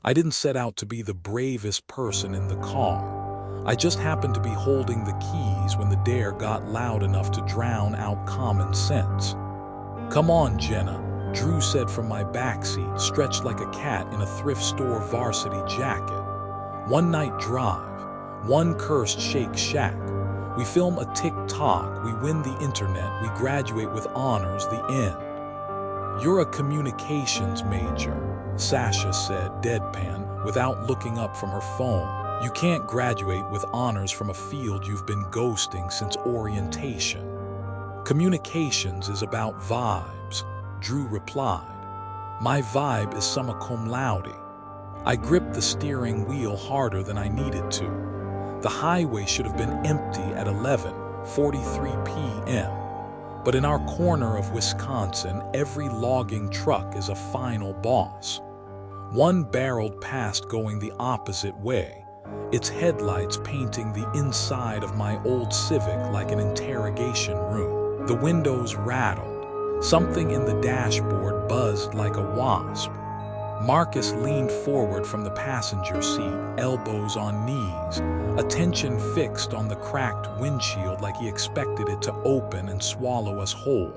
I didn't set out to be the bravest person in the car. I just happened to be holding the keys when the dare got loud enough to drown out common sense. "Come on, Jenna," Drew said from my backseat, stretched like a cat in a thrift store varsity jacket. "One night drive, one cursed Shake Shack. We film a TikTok, we win the internet, we graduate with honors, the end." "You're a communications major," Sasha said, deadpan, without looking up from her phone. "You can't graduate with honors from a field you've been ghosting since orientation." "Communications is about vibes," Drew replied. "My vibe is summa cum laude." I gripped the steering wheel harder than I needed to. The highway should have been empty at 11:43 p.m. But in our corner of Wisconsin, every logging truck is a final boss. One barreled past going the opposite way, its headlights painting the inside of my old Civic like an interrogation room. The windows rattled. Something in the dashboard buzzed like a wasp. Marcus leaned forward from the passenger seat, elbows on knees, attention fixed on the cracked windshield like he expected it to open and swallow us whole.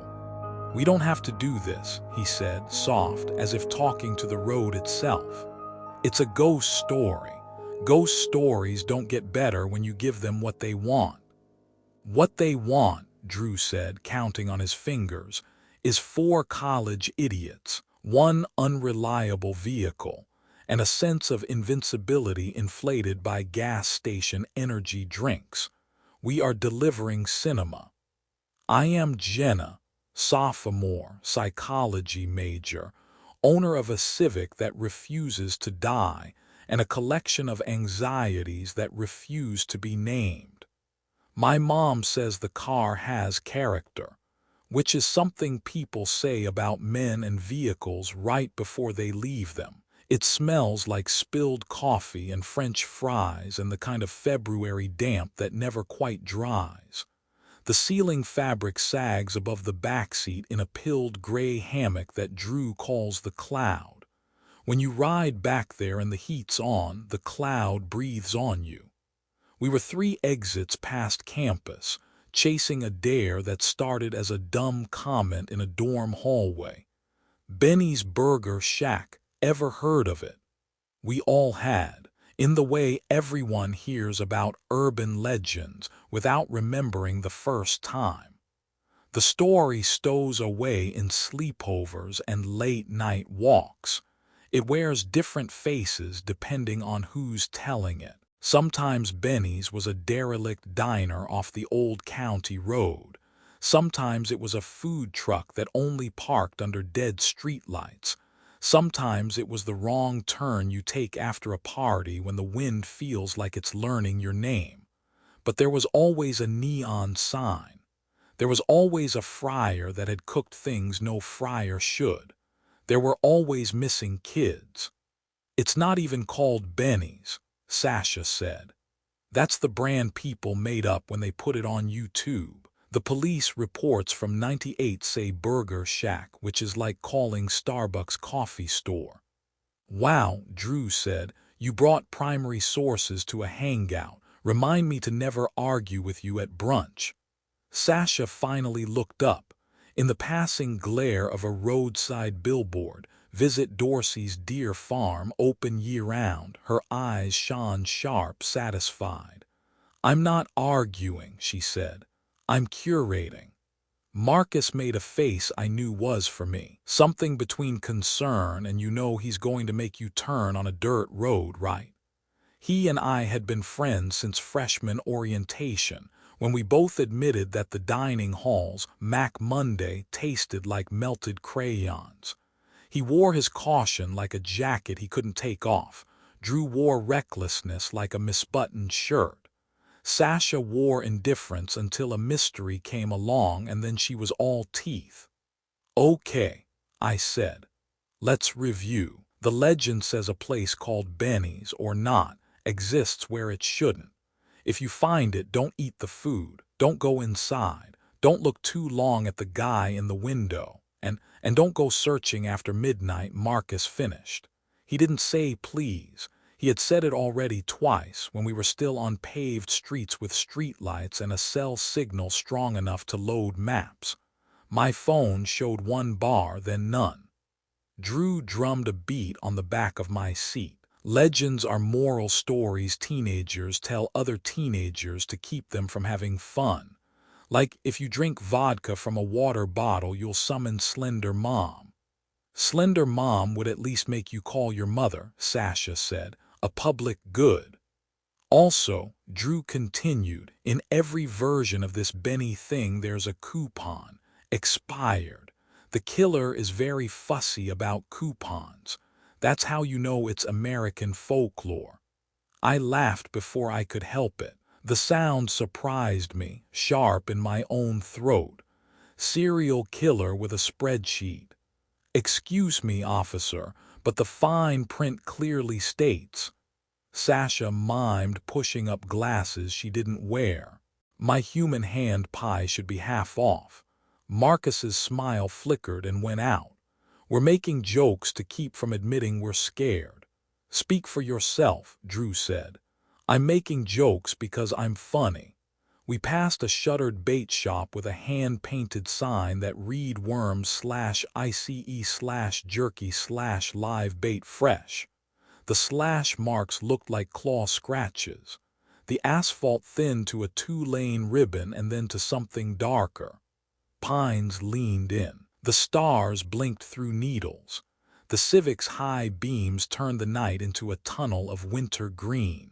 "We don't have to do this," he said, soft, as if talking to the road itself. "It's a ghost story. Ghost stories don't get better when you give them what they want." "What they want," Drew said, counting on his fingers, "is 4 college idiots, 1 unreliable vehicle, and a sense of invincibility inflated by gas station energy drinks. We are delivering cinema. I am Jenna, sophomore, psychology major, owner of a Civic that refuses to die, and a collection of anxieties that refuse to be named. My mom says the car has character, which is something people say about men and vehicles right before they leave them. It smells like spilled coffee and French fries and the kind of February damp that never quite dries. The ceiling fabric sags above the backseat in a pilled gray hammock that Drew calls the cloud. When you ride back there and the heat's on, the cloud breathes on you. We were 3 exits past campus, chasing a dare that started as a dumb comment in a dorm hallway. Benny's Burger Shack, ever heard of it? We all had, in the way everyone hears about urban legends without remembering the first time. The story stows away in sleepovers and late-night walks. It wears different faces depending on who's telling it. Sometimes Benny's was a derelict diner off the old county road. Sometimes it was a food truck that only parked under dead streetlights. Sometimes it was the wrong turn you take after a party when the wind feels like it's learning your name. But there was always a neon sign. There was always a fryer that had cooked things no fryer should. There were always missing kids. "It's not even called Benny's," Sasha said. "That's the brand people made up when they put it on YouTube. The police reports from '98 say Burger Shack, which is like calling Starbucks coffee store." "Wow," Drew said, "you brought primary sources to a hangout. Remind me to never argue with you at brunch." Sasha finally looked up. In the passing glare of a roadside billboard, "Visit Dorsey's Deer Farm, open year-round," her eyes shone sharp, satisfied. "I'm not arguing," she said. "I'm curating." Marcus made a face I knew was for me. Something between concern and you know he's going to make you turn on a dirt road, right? He and I had been friends since freshman orientation, when we both admitted that the dining halls, Mac Monday, tasted like melted crayons. He wore his caution like a jacket he couldn't take off. Drew wore recklessness like a misbuttoned shirt. Sasha wore indifference until a mystery came along and then she was all teeth. "Okay," I said. "Let's review. The legend says a place called Benny's, or not, exists where it shouldn't. If you find it, don't eat the food, don't go inside, don't look too long at the guy in the window, and don't go searching after midnight." Marcus finished. He didn't say please. He had said it already twice when we were still on paved streets with streetlights and a cell signal strong enough to load maps. My phone showed 1 bar, then none. Drew drummed a beat on the back of my seat. Legends are moral stories teenagers tell other teenagers to keep them from having fun. Like, if you drink vodka from a water bottle, you'll summon Slender Mom. Slender Mom would at least make you call your mother, Sasha said. A public good. Also, Drew continued, in every version of this Benny thing there's a coupon. Expired. The killer is very fussy about coupons. That's how you know it's American folklore. I laughed before I could help it. The sound surprised me, sharp in my own throat. Serial killer with a spreadsheet. Excuse me, officer, but the fine print clearly states. Sasha mimed pushing up glasses she didn't wear. My human hand pie should be half off. Marcus's smile flickered and went out. We're making jokes to keep from admitting we're scared. Speak for yourself, Drew said. I'm making jokes because I'm funny. We passed a shuttered bait shop with a hand-painted sign that read worms/ICE/jerky/live bait fresh. The slash marks looked like claw scratches. The asphalt thinned to a 2-lane ribbon and then to something darker. Pines leaned in. The stars blinked through needles. The Civic's high beams turned the night into a tunnel of winter green.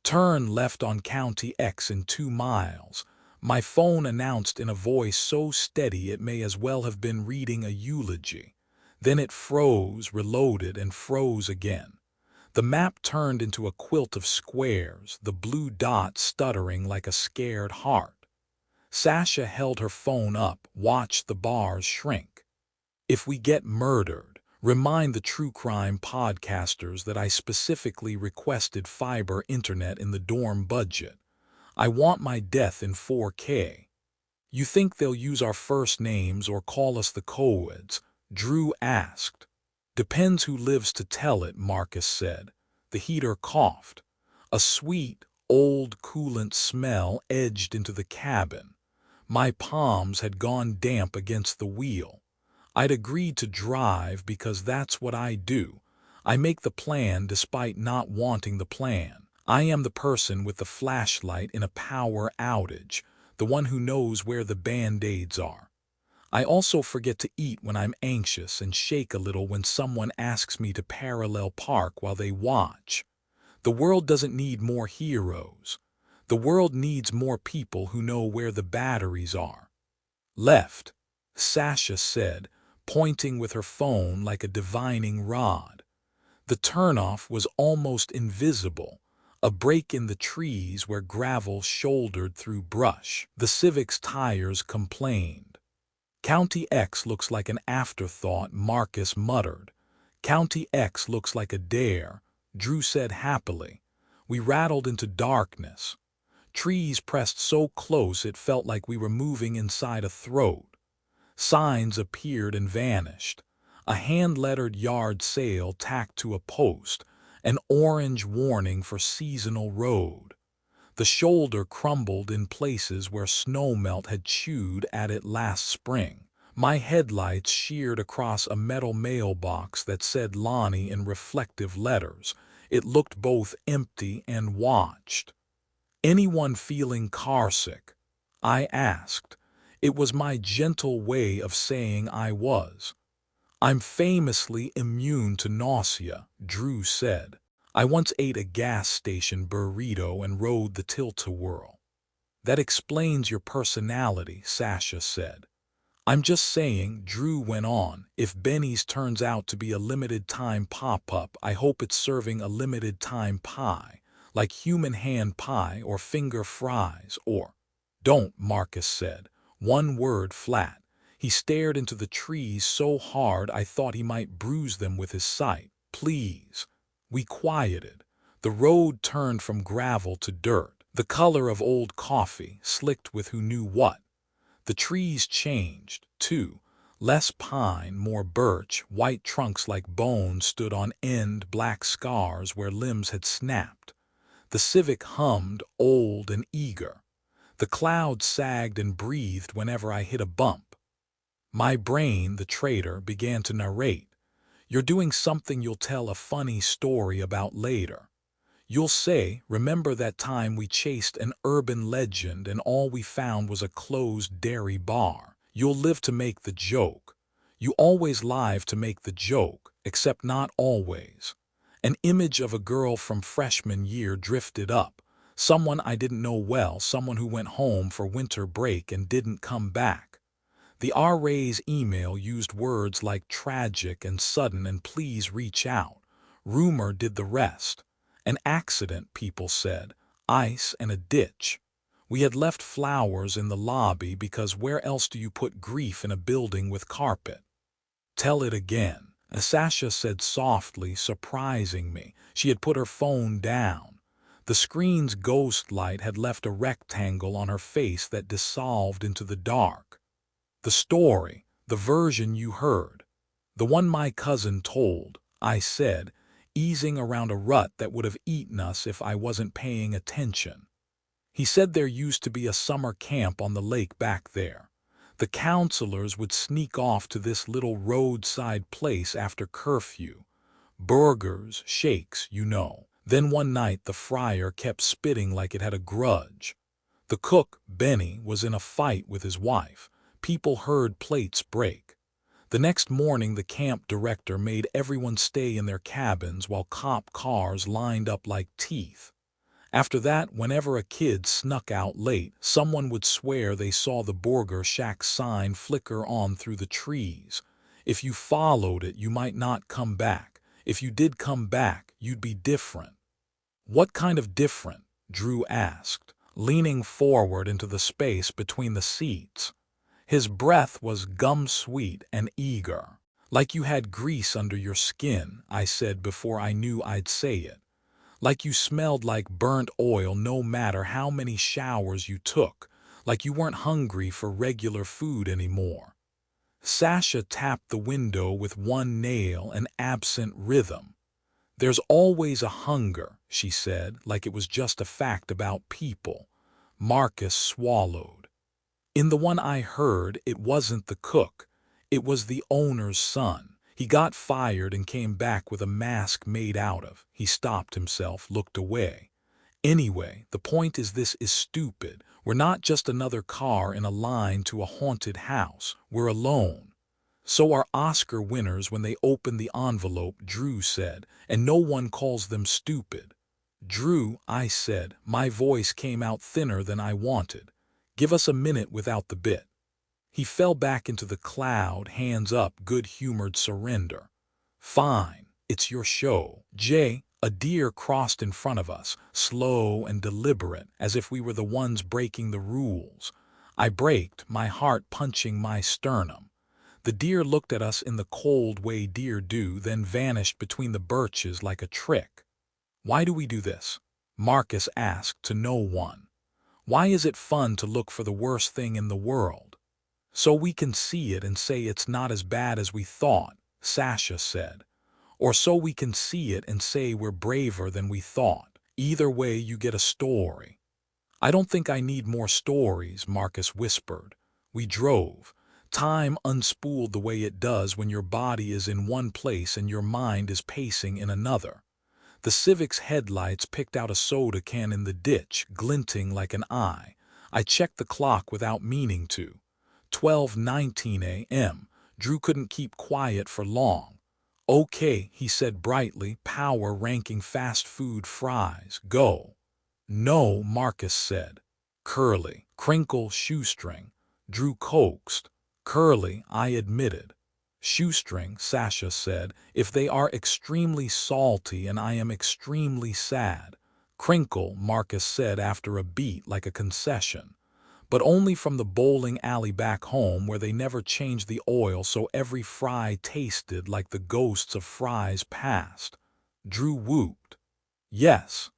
Turn left on County X in 2 miles. My phone announced in a voice so steady it may as well have been reading a eulogy. Then it froze, reloaded, and froze again. The map turned into a quilt of squares, the blue dot stuttering like a scared heart. Sasha held her phone up, watched the bars shrink. If we get murdered, remind the true crime podcasters that I specifically requested fiber internet in the dorm budget. I want my death in 4K. You think they'll use our first names or call us the Coeds? Drew asked. Depends who lives to tell it, Marcus said. The heater coughed. A sweet, old coolant smell edged into the cabin. My palms had gone damp against the wheel. I'd agreed to drive because that's what I do. I make the plan despite not wanting the plan. I am the person with the flashlight in a power outage, the one who knows where the Band-Aids are. I also forget to eat when I'm anxious and shake a little when someone asks me to parallel park while they watch. The world doesn't need more heroes. The world needs more people who know where the batteries are. Left, Sasha said, pointing with her phone like a divining rod. The turnoff was almost invisible, a break in the trees where gravel shouldered through brush. The Civic's tires complained. County X looks like an afterthought, Marcus muttered. County X looks like a dare, Drew said happily. We rattled into darkness. Trees pressed so close it felt like we were moving inside a throat. Signs appeared and vanished. A hand-lettered yard sale tacked to a post, an orange warning for seasonal road. The shoulder crumbled in places where snowmelt had chewed at it last spring. My headlights sheared across a metal mailbox that said Lonnie in reflective letters. It looked both empty and watched. Anyone feeling carsick? I asked. It was my gentle way of saying I was. I'm famously immune to nausea, Drew said. I once ate a gas station burrito and rode the tilt-a-whirl. That explains your personality, Sasha said. I'm just saying, Drew went on, if Benny's turns out to be a limited-time pop-up, I hope it's serving a limited-time pie, like human hand pie or finger fries or... Don't, Marcus said. One word flat. He stared into the trees so hard I thought he might bruise them with his sight. Please. We quieted. The road turned from gravel to dirt, the color of old coffee, slicked with who knew what. The trees changed, too, Less pine, more birch, white trunks like bones stood on end, black scars where limbs had snapped. The Civic hummed, old and eager. The clouds sagged and breathed whenever I hit a bump. My brain, the traitor, began to narrate. You're doing something you'll tell a funny story about later. You'll say, remember that time we chased an urban legend and all we found was a closed dairy bar. You'll live to make the joke. You always live to make the joke, except not always. An image of a girl from freshman year drifted up. Someone I didn't know well, someone who went home for winter break and didn't come back. The RA's email used words like tragic and sudden and please reach out. Rumor did the rest. An accident, people said. Ice and a ditch. We had left flowers in the lobby because where else do you put grief in a building with carpet? Tell it again. Sasha said softly, surprising me. She had put her phone down. The screen's ghost light had left a rectangle on her face that dissolved into the dark. The story, the version you heard. The one my cousin told, I said, easing around a rut that would have eaten us if I wasn't paying attention. He said there used to be a summer camp on the lake back there. The counselors would sneak off to this little roadside place after curfew. Burgers, shakes, you know. Then one night the fryer kept spitting like it had a grudge. The cook, Benny, was in a fight with his wife. People heard plates break. The next morning the camp director made everyone stay in their cabins while cop cars lined up like teeth. After that, whenever a kid snuck out late, someone would swear they saw the Burger Shack sign flicker on through the trees. If you followed it, you might not come back. If you did come back, you'd be different. What kind of different? Drew asked, leaning forward into the space between the seats. His breath was gum-sweet and eager. Like you had grease under your skin, I said before I knew I'd say it. Like you smelled like burnt oil no matter how many showers you took. Like you weren't hungry for regular food anymore. Sasha tapped the window with one nail, an absent rhythm. There's always a hunger, she said, like it was just a fact about people. Marcus swallowed. In the one I heard, it wasn't the cook. It was the owner's son. He got fired and came back with a mask made out of. He stopped himself, looked away. Anyway, the point is this is stupid. We're not just another car in a line to a haunted house. We're alone. So are Oscar winners when they open the envelope, Drew said, and no one calls them stupid. Drew, I said, my voice came out thinner than I wanted. Give us a minute without the bit. He fell back into the cloud, hands up, good-humored surrender. Fine, it's your show. Jay, a deer crossed in front of us, slow and deliberate, as if we were the ones breaking the rules. I braked, my heart punching my sternum. The deer looked at us in the cold way deer do, then vanished between the birches like a trick. Why do we do this? Marcus asked to no one. Why is it fun to look for the worst thing in the world? So we can see it and say it's not as bad as we thought, Sasha said. Or so we can see it and say we're braver than we thought. Either way, you get a story. I don't think I need more stories, Marcus whispered. We drove. Time unspooled the way it does when your body is in one place and your mind is pacing in another. The Civic's headlights picked out a soda can in the ditch, glinting like an eye. I checked the clock without meaning to. 12:19 a.m. Drew couldn't keep quiet for long. Okay, he said brightly, power ranking fast food fries, go. No, Marcus said. Curly, crinkle, shoestring. Drew coaxed. Curly, I admitted. Shoestring, Sasha said, if they are extremely salty and I am extremely sad. Crinkle, Marcus said after a beat like a concession. But only from the bowling alley back home where they never changed the oil so every fry tasted like the ghosts of fries past. Drew whooped. Yes.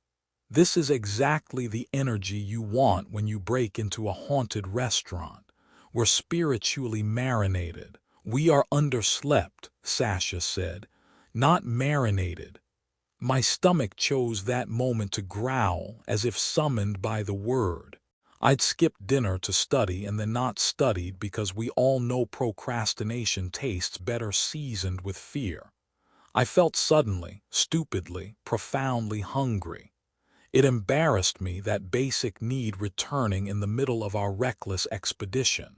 This is exactly the energy you want when you break into a haunted restaurant. We're spiritually marinated. We are underslept, Sasha said, not marinated. My stomach chose that moment to growl as if summoned by the word. I'd skipped dinner to study and then not studied because we all know procrastination tastes better seasoned with fear. I felt suddenly, stupidly, profoundly hungry. It embarrassed me, that basic need returning in the middle of our reckless expedition.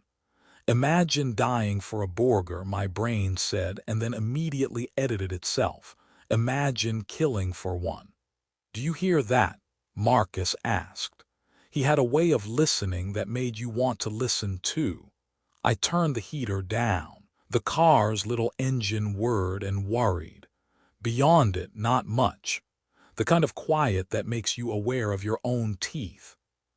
Imagine dying for a burger, my brain said, and then immediately edited itself. Imagine killing for one. Do you hear that? Marcus asked. He had a way of listening that made you want to listen too. I turned the heater down. The car's little engine whirred and worried. Beyond it, not much. The kind of quiet that makes you aware of your own teeth.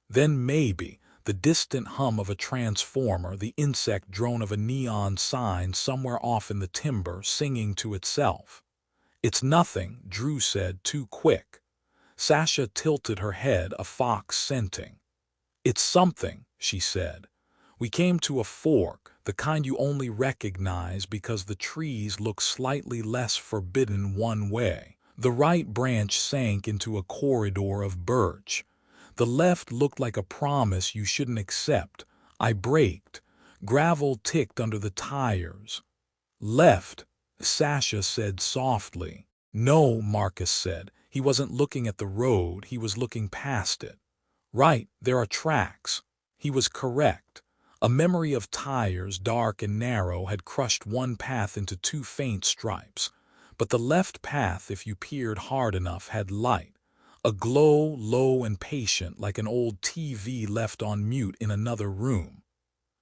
Then maybe the distant hum of a transformer, the insect drone of a neon sign somewhere off in the timber singing to itself. It's nothing, Drew said, too quick. Sasha tilted her head, a fox scenting. It's something, she said. We came to a fork, the kind you only recognize because the trees look slightly less forbidden one way. The right branch sank into a corridor of birch. The left looked like a promise you shouldn't accept. I braked. Gravel ticked under the tires. Left, Sasha said softly. No, Marcus said. He wasn't looking at the road, he was looking past it. Right, there are tracks. He was correct. A memory of tires, dark and narrow, had crushed one path into two faint stripes. But the left path, if you peered hard enough, had light. A glow, low and patient, like an old TV left on mute in another room.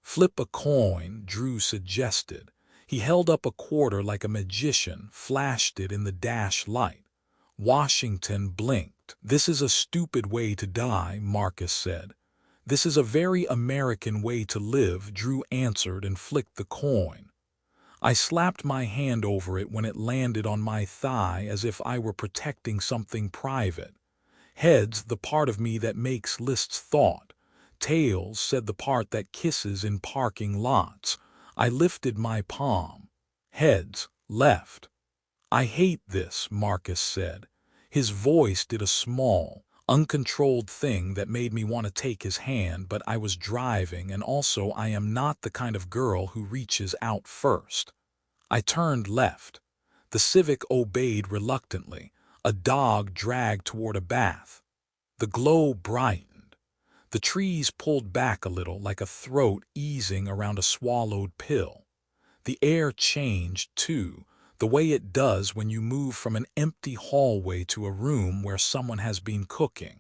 Flip a coin, Drew suggested. He held up a quarter like a magician, flashed it in the dash light. Washington blinked. This is a stupid way to die, Marcus said. This is a very American way to live, Drew answered and flicked the coin. I slapped my hand over it when it landed on my thigh as if I were protecting something private. Heads, the part of me that makes lists thought. Tails, said the part that kisses in parking lots. I lifted my palm. Heads, left. I hate this, Marcus said. His voice did a small, uncontrolled thing that made me want to take his hand, but I was driving, and also I am not the kind of girl who reaches out first. I turned left. The Civic obeyed reluctantly. A dog dragged toward a bath. The glow brightened. The trees pulled back a little, like a throat easing around a swallowed pill. The air changed, too, the way it does when you move from an empty hallway to a room where someone has been cooking.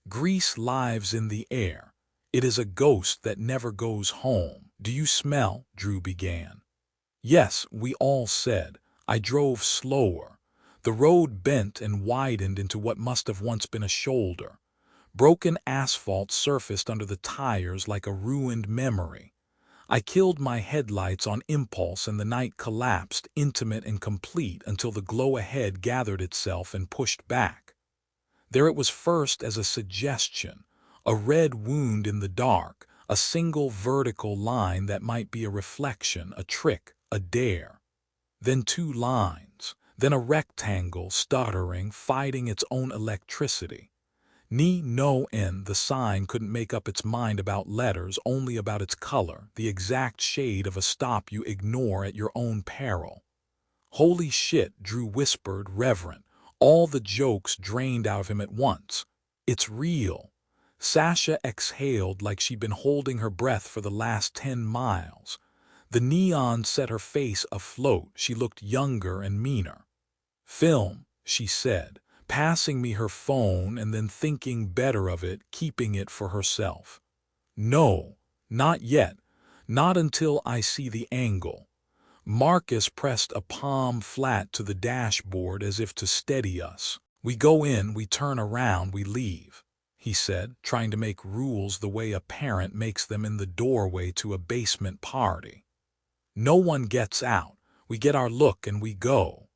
Grease lives in the air. It is a ghost that never goes home. Do you smell? Drew began. Yes, we all said. I drove slower. The road bent and widened into what must have once been a shoulder. Broken asphalt surfaced under the tires like a ruined memory. I killed my headlights on impulse and the night collapsed, intimate and complete, until the glow ahead gathered itself and pushed back. There it was first as a suggestion, a red wound in the dark, a single vertical line that might be a reflection, a trick, a dare. Then two lines, then a rectangle stuttering, fighting its own electricity. Ni no en, the sign couldn't make up its mind about letters, only about its color, the exact shade of a stop you ignore at your own peril. Holy shit, Drew whispered, reverent. All the jokes drained out of him at once. It's real. Sasha exhaled like she'd been holding her breath for the last 10 miles. The neon set her face afloat. She looked younger and meaner. Film, she said, passing me her phone and then thinking better of it, keeping it for herself. No, not yet. Not until I see the angle. Marcus pressed a palm flat to the dashboard as if to steady us. We go in, we turn around, we leave, he said, trying to make rules the way a parent makes them in the doorway to a basement party. No one gets out. We get our look and we go.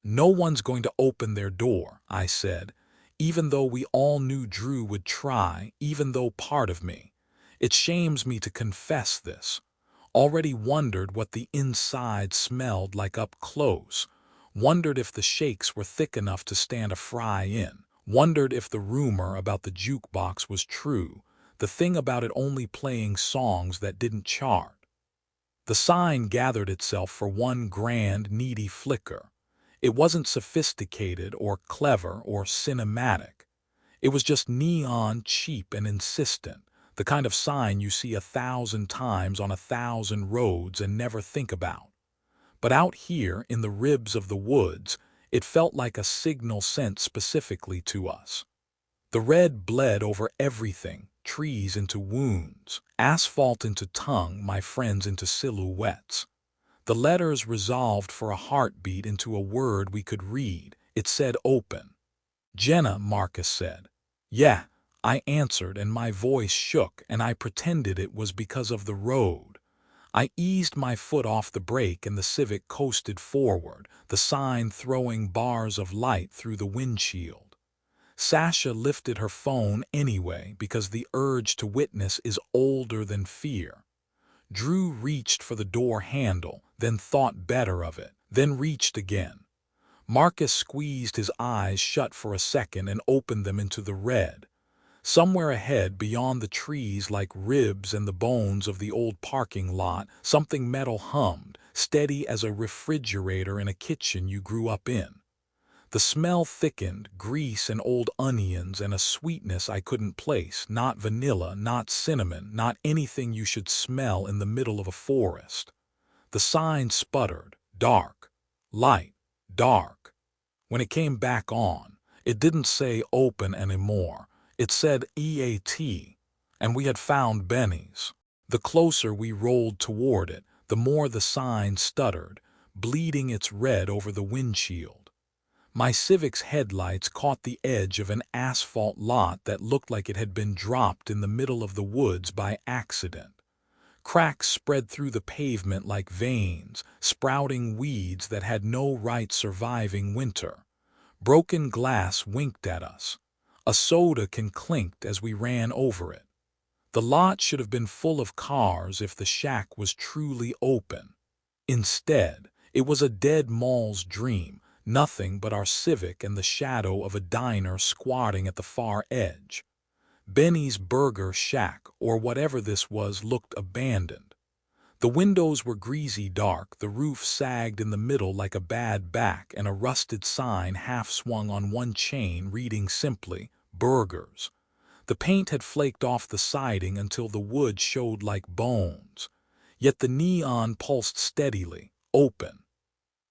No one's going to open their door, I said, even though we all knew Drew would try, even though part of me. It shames me to confess this. Already wondered what the inside smelled like up close. Wondered if the shakes were thick enough to stand a fry in. Wondered if the rumor about the jukebox was true, the thing about it only playing songs that didn't chart. The sign gathered itself for one grand, needy flicker. It wasn't sophisticated or clever or cinematic. It was just neon, cheap, and insistent, the kind of sign you see 1,000 times on 1,000 roads and never think about. But out here, in the ribs of the woods, it felt like a signal sent specifically to us. The red bled over everything, trees into wounds, asphalt into tongue, my friends into silhouettes. The letters resolved for a heartbeat into a word we could read. It said open. "Jenna," Marcus said. "Yeah," I answered, and my voice shook, and I pretended it was because of the road. I eased my foot off the brake and the Civic coasted forward, the sign throwing bars of light through the windshield. Sasha lifted her phone anyway because the urge to witness is older than fear. Drew reached for the door handle, then thought better of it, then reached again. Marcus squeezed his eyes shut for a second and opened them into the red. Somewhere ahead, beyond the trees like ribs and the bones of the old parking lot, something metal hummed, steady as a refrigerator in a kitchen you grew up in. The smell thickened, grease and old onions and a sweetness I couldn't place, not vanilla, not cinnamon, not anything you should smell in the middle of a forest. The sign sputtered, dark, light, dark. When it came back on, it didn't say open anymore. It said EAT, and we had found Benny's. The closer we rolled toward it, the more the sign stuttered, bleeding its red over the windshield. My Civic's headlights caught the edge of an asphalt lot that looked like it had been dropped in the middle of the woods by accident. Cracks spread through the pavement like veins, sprouting weeds that had no right surviving winter. Broken glass winked at us. A soda can clinked as we ran over it. The lot should have been full of cars if the shack was truly open. Instead, it was a dead mall's dream, nothing but our Civic and the shadow of a diner squatting at the far edge. Benny's Burger Shack, or whatever this was, looked abandoned. The windows were greasy dark, the roof sagged in the middle like a bad back, and a rusted sign half swung on one chain reading simply, "Burgers." The paint had flaked off the siding until the wood showed like bones. Yet the neon pulsed steadily, open.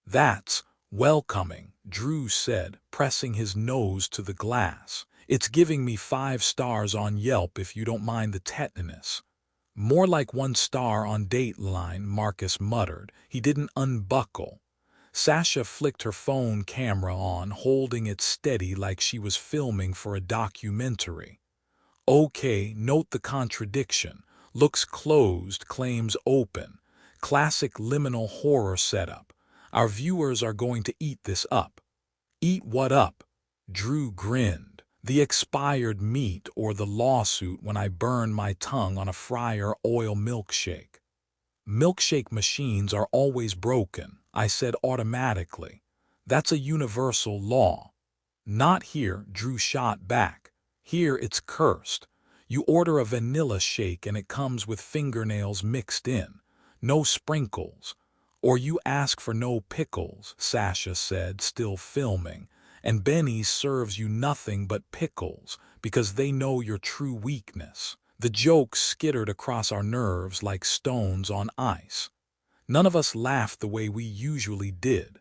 "That's welcoming," Drew said, pressing his nose to the glass. "It's giving me 5 stars on Yelp if you don't mind the tetanus." "More like 1 star on Dateline," Marcus muttered. He didn't unbuckle. Sasha flicked her phone camera on, holding it steady like she was filming for a documentary. "Okay, note the contradiction. Looks closed, claims open. Classic liminal horror setup. Our viewers are going to eat this up." "Eat what up?" Drew grinned. "The expired meat or the lawsuit when I burn my tongue on a fryer oil milkshake." "Milkshake machines are always broken," I said automatically. "That's a universal law." "Not here," Drew shot back. "Here it's cursed. You order a vanilla shake and it comes with fingernails mixed in. No sprinkles. Or you ask for no pickles," Sasha said, still filming, "and Benny's serves you nothing but pickles because they know your true weakness." The joke skittered across our nerves like stones on ice. None of us laughed the way we usually did.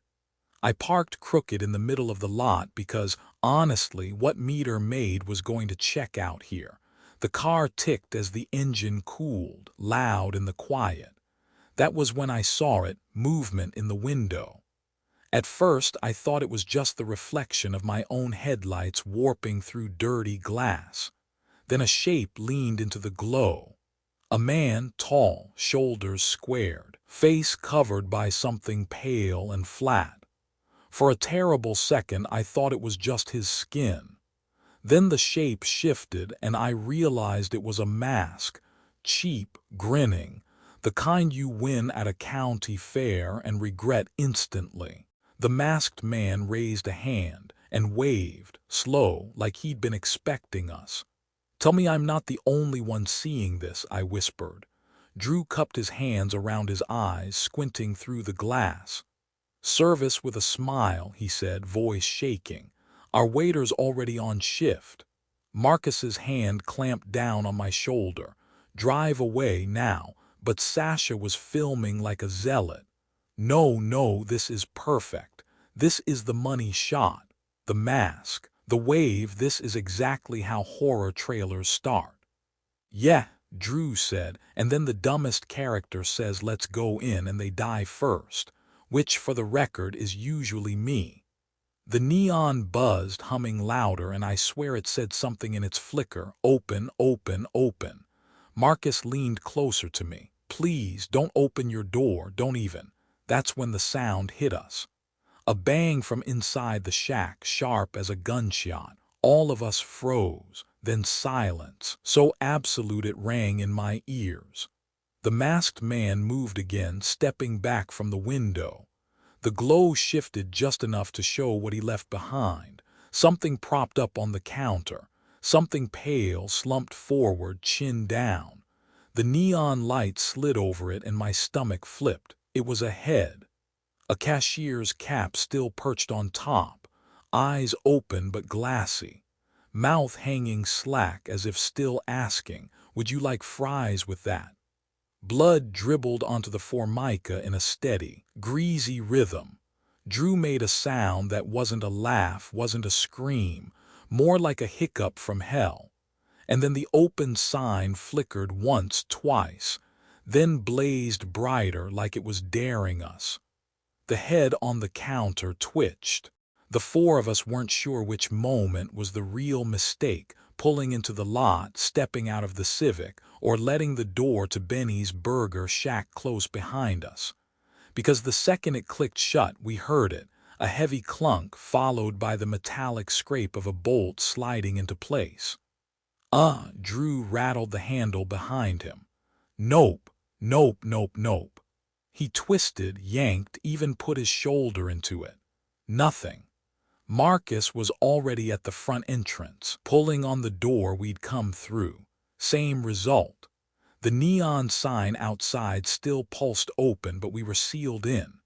I parked crooked in the middle of the lot because, honestly, what meter maid was going to check out here? The car ticked as the engine cooled, loud in the quiet. That was when I saw it, movement in the window. At first, I thought it was just the reflection of my own headlights warping through dirty glass. Then a shape leaned into the glow. A man, tall, shoulders squared, face covered by something pale and flat. For a terrible second, I thought it was just his skin. Then the shape shifted and I realized it was a mask, cheap, grinning, The kind you win at a county fair and regret instantly. The masked man raised a hand and waved, slow, like he'd been expecting us. "Tell me I'm not the only one seeing this," I whispered. Drew cupped his hands around his eyes, squinting through the glass. "Service with a smile," he said, voice shaking. "Our waiter's already on shift." Marcus's hand clamped down on my shoulder. "Drive away now," but Sasha was filming like a zealot. "No, no, this is perfect. This is the money shot. The mask, the wave, this is exactly how horror trailers start." "Yeah," Drew said, "and then the dumbest character says let's go in and they die first, which for the record is usually me." The neon buzzed, humming louder, and I swear it said something in its flicker, "Open, open, open." Marcus leaned closer to me. "Please, don't open your door, don't even." That's when the sound hit us. A bang from inside the shack, sharp as a gunshot. All of us froze, then silence, so absolute it rang in my ears. The masked man moved again, stepping back from the window. The glow shifted just enough to show what he left behind. Something propped up on the counter. Something pale, slumped forward, chin down. The neon light slid over it and my stomach flipped. It was a head. A cashier's cap still perched on top. Eyes open but glassy. Mouth hanging slack as if still asking, "Would you like fries with that?" Blood dribbled onto the formica in a steady, greasy rhythm. Drew made a sound that wasn't a laugh, wasn't a scream, more like a hiccup from hell. And then the open sign flickered once, twice, then blazed brighter like it was daring us. The head on the counter twitched. The four of us weren't sure which moment was the real mistake, pulling into the lot, stepping out of the Civic, or letting the door to Benny's Burger Shack close behind us. Because the second it clicked shut, we heard it, a heavy clunk followed by the metallic scrape of a bolt sliding into place. Drew rattled the handle behind him. "Nope, nope, nope, nope." He twisted, yanked, even put his shoulder into it. Nothing. Marcus was already at the front entrance, pulling on the door we'd come through. Same result. The neon sign outside still pulsed open, but we were sealed in.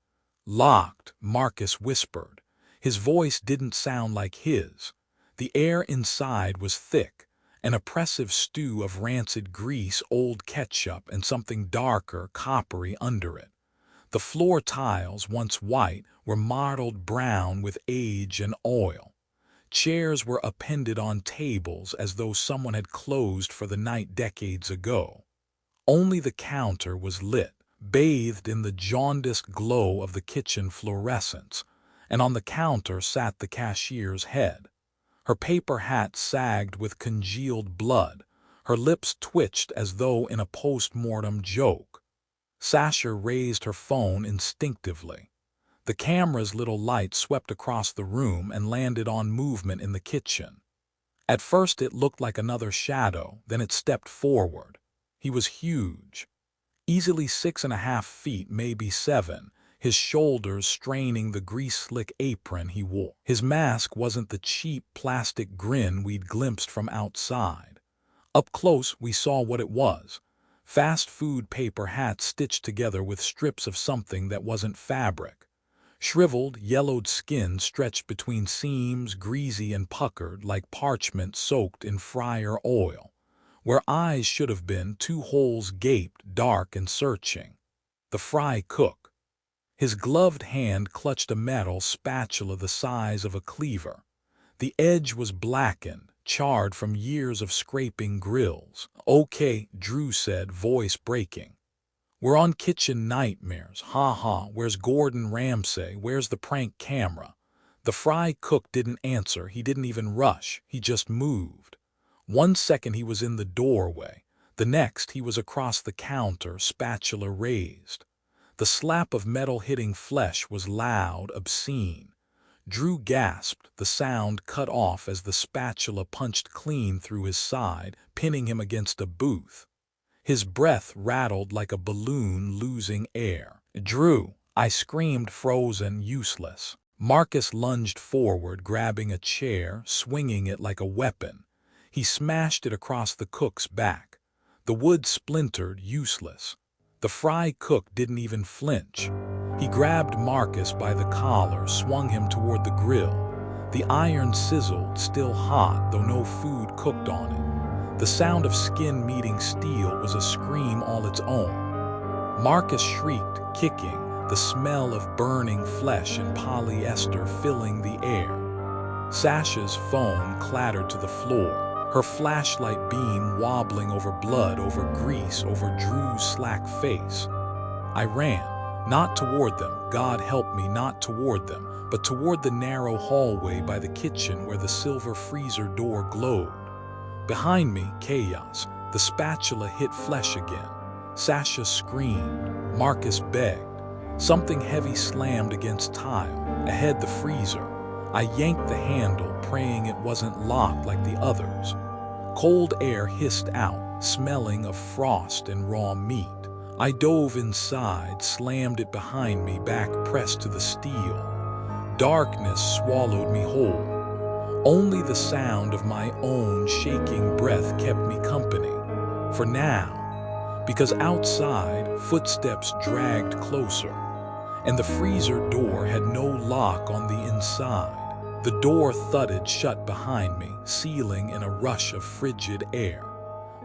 "Locked," Marcus whispered. His voice didn't sound like his. The air inside was thick, an oppressive stew of rancid grease, old ketchup, and something darker, coppery under it. The floor tiles, once white, were mottled brown with age and oil. Chairs were appended on tables as though someone had closed for the night decades ago. Only the counter was lit, bathed in the jaundiced glow of the kitchen fluorescents, and on the counter sat the cashier's head. Her paper hat sagged with congealed blood. Her lips twitched as though in a post-mortem joke. Sasha raised her phone instinctively. The camera's little light swept across the room and landed on movement in the kitchen. At first it looked like another shadow, then it stepped forward. He was huge. Easily 6.5 feet, maybe 7, his shoulders straining the grease-slick apron he wore. His mask wasn't the cheap plastic grin we'd glimpsed from outside. Up close we saw what it was. Fast food paper hat stitched together with strips of something that wasn't fabric. Shriveled, yellowed skin stretched between seams, greasy and puckered like parchment soaked in fryer oil. Where eyes should have been, 2 holes gaped, dark and searching. The fry cook. His gloved hand clutched a metal spatula the size of a cleaver. The edge was blackened, charred from years of scraping grills. "Okay," Drew said, voice breaking. "We're on kitchen nightmares. Ha ha, where's Gordon Ramsay? Where's the prank camera?" The fry cook didn't answer, he didn't even rush, he just moved. 1 second he was in the doorway, the next he was across the counter, spatula raised. The slap of metal hitting flesh was loud, obscene. Drew gasped, the sound cut off as the spatula punched clean through his side, pinning him against a booth. His breath rattled like a balloon losing air. "Drew!" I screamed, frozen, useless. Marcus lunged forward, grabbing a chair, swinging it like a weapon. He smashed it across the cook's back. The wood splintered, useless. The fry cook didn't even flinch. He grabbed Marcus by the collar, swung him toward the grill. The iron sizzled, still hot, though no food cooked on it. The sound of skin meeting steel was a scream all its own. Marcus shrieked, kicking, the smell of burning flesh and polyester filling the air. Sasha's phone clattered to the floor, her flashlight beam wobbling over blood, over grease, over Drew's slack face. I ran, not toward them, God help me, not toward them, but toward the narrow hallway by the kitchen where the silver freezer door glowed. Behind me, chaos. The spatula hit flesh again. Sasha screamed. Marcus begged. Something heavy slammed against tile. Ahead, the freezer. I yanked the handle, praying it wasn't locked like the others. Cold air hissed out, smelling of frost and raw meat. I dove inside, slammed it behind me, back pressed to the steel. Darkness swallowed me whole. Only the sound of my own shaking breath kept me company. For now, because outside, footsteps dragged closer, and the freezer door had no lock on the inside. The door thudded shut behind me, sealing in a rush of frigid air.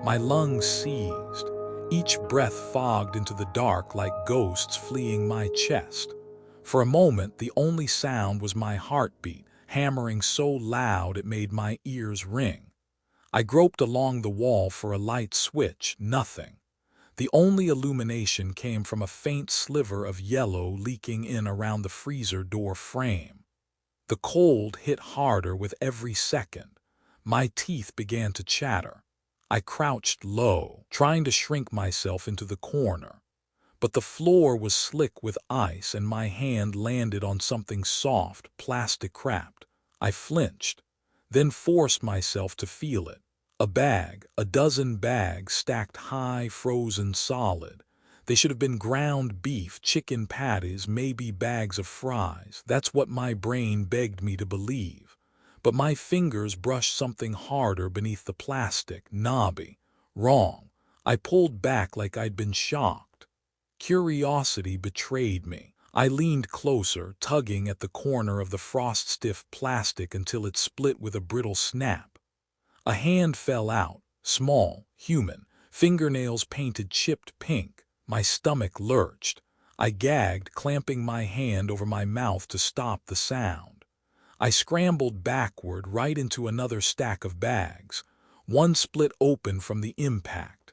My lungs seized, each breath fogged into the dark like ghosts fleeing my chest. For a moment, the only sound was my heartbeat, hammering so loud it made my ears ring. I groped along the wall for a light switch, nothing. The only illumination came from a faint sliver of yellow leaking in around the freezer door frame. The cold hit harder with every second. My teeth began to chatter. I crouched low, trying to shrink myself into the corner. But the floor was slick with ice and my hand landed on something soft, plastic-wrapped. I flinched, then forced myself to feel it. A bag, a dozen bags stacked high, frozen solid. They should have been ground beef, chicken patties, maybe bags of fries. That's what my brain begged me to believe. But my fingers brushed something harder beneath the plastic, knobby. Wrong. I pulled back like I'd been shocked. Curiosity betrayed me. I leaned closer, tugging at the corner of the frost-stiff plastic until it split with a brittle snap. A hand fell out, small, human, fingernails painted chipped pink. My stomach lurched. I gagged, clamping my hand over my mouth to stop the sound. I scrambled backward right into another stack of bags. One split open from the impact.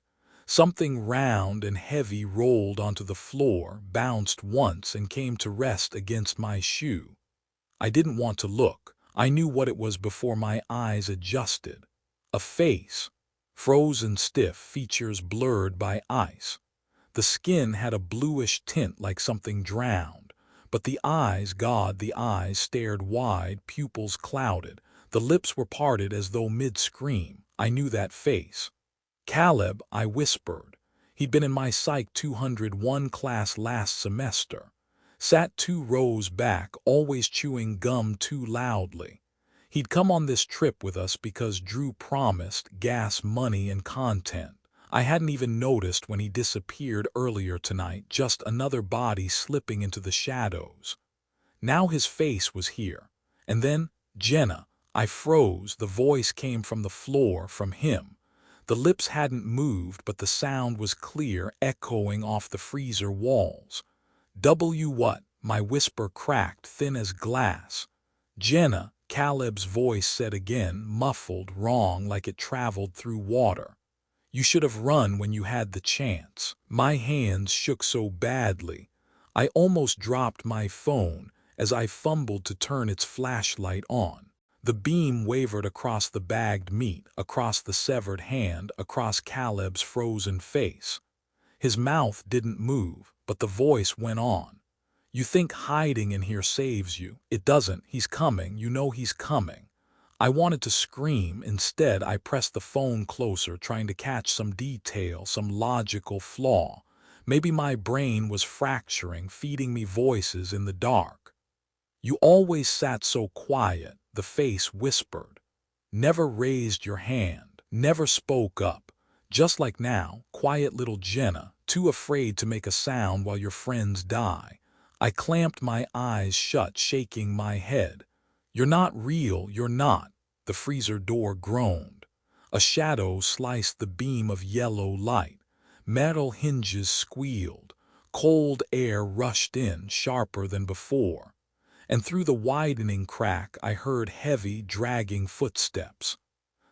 Something round and heavy rolled onto the floor, bounced once and came to rest against my shoe. I didn't want to look. I knew what it was before my eyes adjusted. A face, frozen stiff, features blurred by ice. The skin had a bluish tint like something drowned, but the eyes, God, the eyes stared wide, pupils clouded. The lips were parted as though mid-scream. I knew that face. "Caleb," I whispered. He'd been in my Psych 201 class last semester. Sat 2 rows back, always chewing gum too loudly. He'd come on this trip with us because Drew promised gas money and content. I hadn't even noticed when he disappeared earlier tonight, just another body slipping into the shadows. Now his face was here. And then, Jenna. I froze. The voice came from the floor, from him. The lips hadn't moved, but the sound was clear, echoing off the freezer walls. "W what?" My whisper cracked, thin as glass. "Jenna," Caleb's voice said again, muffled, wrong, like it traveled through water. "You should have run when you had the chance." My hands shook so badly. I almost dropped my phone as I fumbled to turn its flashlight on. The beam wavered across the bagged meat, across the severed hand, across Caleb's frozen face. His mouth didn't move, but the voice went on. "You think hiding in here saves you. It doesn't. He's coming. You know he's coming. I wanted to scream. Instead, I pressed the phone closer, trying to catch some detail, some logical flaw. Maybe my brain was fracturing, feeding me voices in the dark. "You always sat so quiet," the face whispered. "Never raised your hand, never spoke up. Just like now, quiet little Jenna, too afraid to make a sound while your friends die." I clamped my eyes shut, shaking my head. "You're not real, you're not." The freezer door groaned. A shadow sliced the beam of yellow light. Metal hinges squealed. Cold air rushed in, sharper than before. And through the widening crack I heard heavy, dragging footsteps.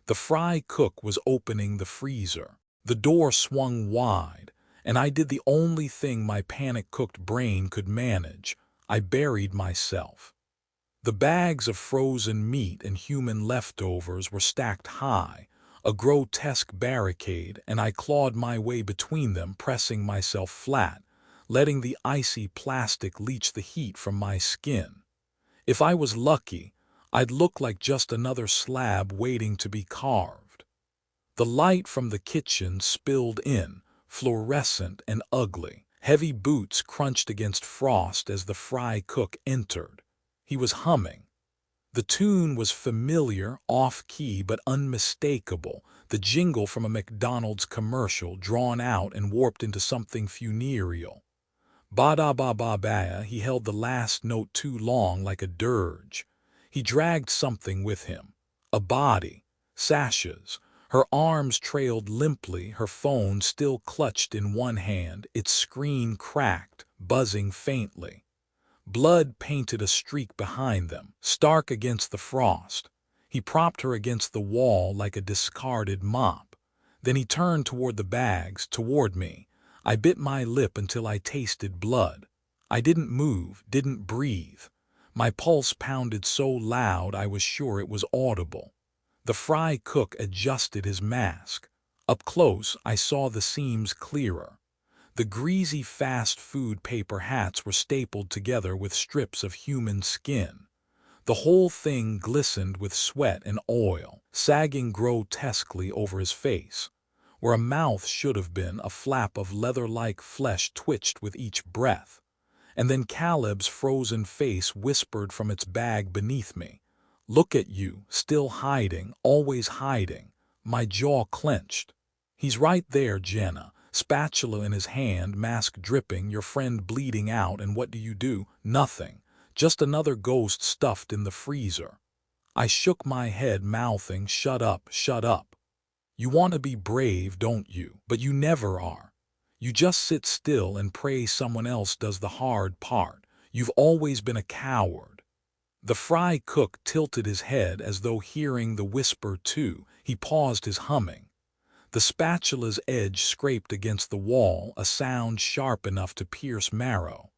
The fry cook was opening the freezer. The door swung wide, and I did the only thing my panic-cooked brain could manage. I buried myself. The bags of frozen meat and human leftovers were stacked high, a grotesque barricade, and I clawed my way between them, pressing myself flat, letting the icy plastic leach the heat from my skin. If I was lucky, I'd look like just another slab waiting to be carved. The light from the kitchen spilled in, fluorescent and ugly. Heavy boots crunched against frost as the fry cook entered. He was humming. The tune was familiar, off-key, but unmistakable, the jingle from a McDonald's commercial drawn out and warped into something funereal. Ba-da-ba-ba-ba, he held the last note too long, like a dirge. He dragged something with him. A body. Sasha's. Her arms trailed limply, her phone still clutched in one hand, its screen cracked, buzzing faintly. Blood painted a streak behind them, stark against the frost. He propped her against the wall like a discarded mop. Then he turned toward the bags, toward me. I bit my lip until I tasted blood. I didn't move, didn't breathe. My pulse pounded so loud I was sure it was audible. The fry cook adjusted his mask. Up close, I saw the seams clearer. The greasy fast food paper hats were stapled together with strips of human skin. The whole thing glistened with sweat and oil, sagging grotesquely over his face. Where a mouth should have been, a flap of leather-like flesh twitched with each breath. And then Caleb's frozen face whispered from its bag beneath me, "Look at you, still hiding, always hiding." My jaw clenched. "He's right there, Jenna." Spatula in his hand, mask dripping, your friend bleeding out, and what do? Nothing. Just another ghost stuffed in the freezer. I shook my head, mouthing, "Shut up, shut up. You want to be brave, don't you? But you never are. You just sit still and pray someone else does the hard part. You've always been a coward." The fry cook tilted his head as though hearing the whisper too. He paused his humming. The spatula's edge scraped against the wall, a sound sharp enough to pierce marrow.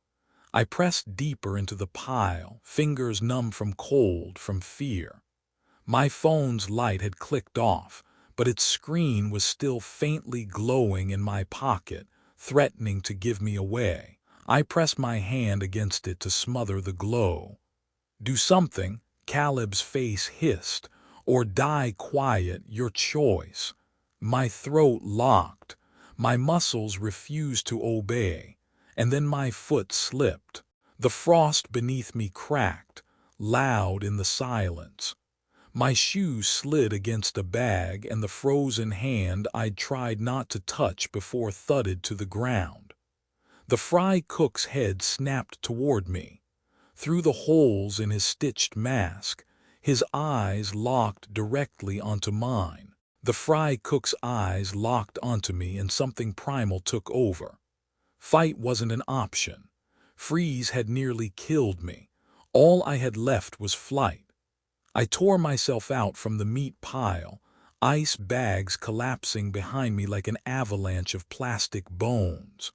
I pressed deeper into the pile, fingers numb from cold, from fear. My phone's light had clicked off, but its screen was still faintly glowing in my pocket, threatening to give me away. I pressed my hand against it to smother the glow. "Do something," Caleb's face hissed, "or die quiet, your choice." My throat locked. My muscles refused to obey. And then my foot slipped. The frost beneath me cracked, loud in the silence. My shoe slid against a bag, and the frozen hand I'd tried not to touch before thudded to the ground. The fry cook's head snapped toward me. Through the holes in his stitched mask, his eyes locked directly onto mine. The fry cook's eyes locked onto me, and something primal took over. Fight wasn't an option. Freeze had nearly killed me. All I had left was flight. I tore myself out from the meat pile, ice bags collapsing behind me like an avalanche of plastic bones.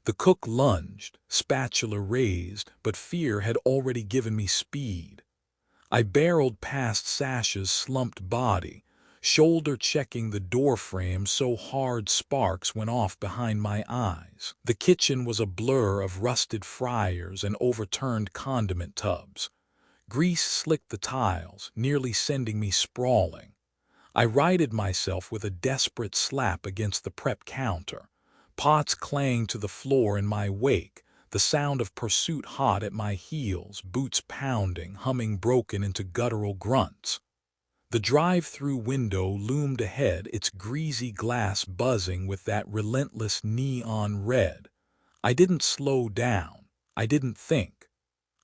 The cook lunged, spatula raised, but fear had already given me speed. I barreled past Sasha's slumped body, shoulder checking the doorframe so hard sparks went off behind my eyes. The kitchen was a blur of rusted fryers and overturned condiment tubs. Grease slicked the tiles, nearly sending me sprawling. I righted myself with a desperate slap against the prep counter. Pots clanged to the floor in my wake, the sound of pursuit hot at my heels, boots pounding, humming broken into guttural grunts. The drive-thru window loomed ahead, its greasy glass buzzing with that relentless neon red. I didn't slow down. I didn't think.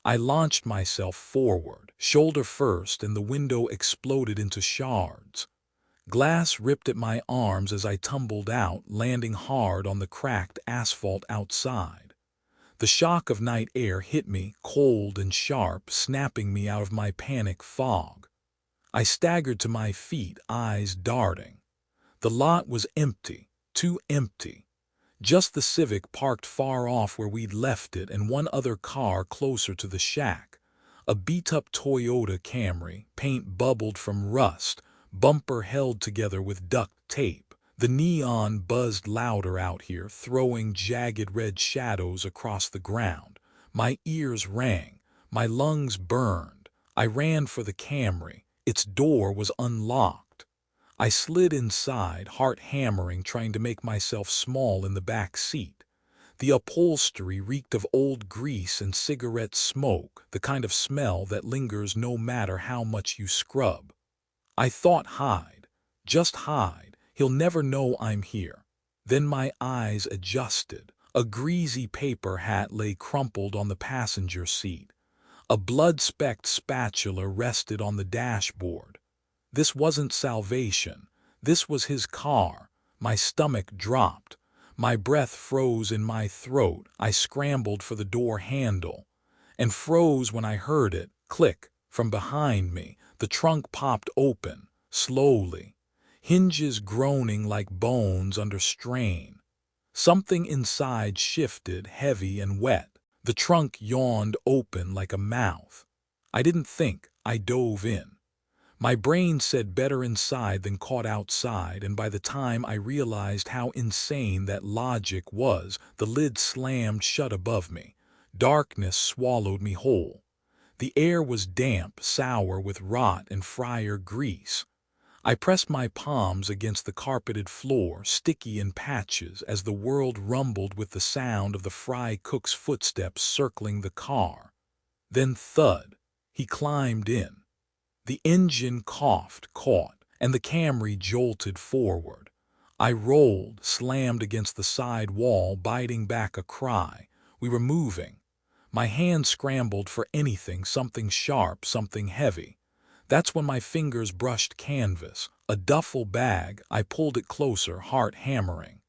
I launched myself forward, shoulder first, and the window exploded into shards. Glass ripped at my arms as I tumbled out, landing hard on the cracked asphalt outside. The shock of night air hit me, cold and sharp, snapping me out of my panic fog. I staggered to my feet, eyes darting. The lot was empty, too empty. Just the Civic parked far off where we'd left it and one other car closer to the shack. A beat-up Toyota Camry, paint bubbled from rust, bumper held together with duct tape. The neon buzzed louder out here, throwing jagged red shadows across the ground. My ears rang. My lungs burned. I ran for the Camry. Its door was unlocked. I slid inside, heart hammering, trying to make myself small in the back seat. The upholstery reeked of old grease and cigarette smoke, the kind of smell that lingers no matter how much you scrub. I thought, hide. Just hide. He'll never know I'm here. Then my eyes adjusted. A greasy paper hat lay crumpled on the passenger seat. A blood-specked spatula rested on the dashboard. This wasn't salvation. This was his car. My stomach dropped. My breath froze in my throat. I scrambled for the door handle and froze when I heard it click from behind me. The trunk popped open, slowly, hinges groaning like bones under strain. Something inside shifted, heavy and wet. The trunk yawned open like a mouth. I didn't think. I dove in. My brain said better inside than caught outside, and by the time I realized how insane that logic was, the lid slammed shut above me. Darkness swallowed me whole. The air was damp, sour with rot and fryer grease. I pressed my palms against the carpeted floor, sticky in patches, as the world rumbled with the sound of the fry cook's footsteps circling the car. Then thud. He climbed in. The engine coughed, caught, and the Camry jolted forward. I rolled, slammed against the side wall, biting back a cry. We were moving. My hands scrambled for anything, something sharp, something heavy. That's when my fingers brushed canvas. A duffel bag. I pulled it closer, heart hammering.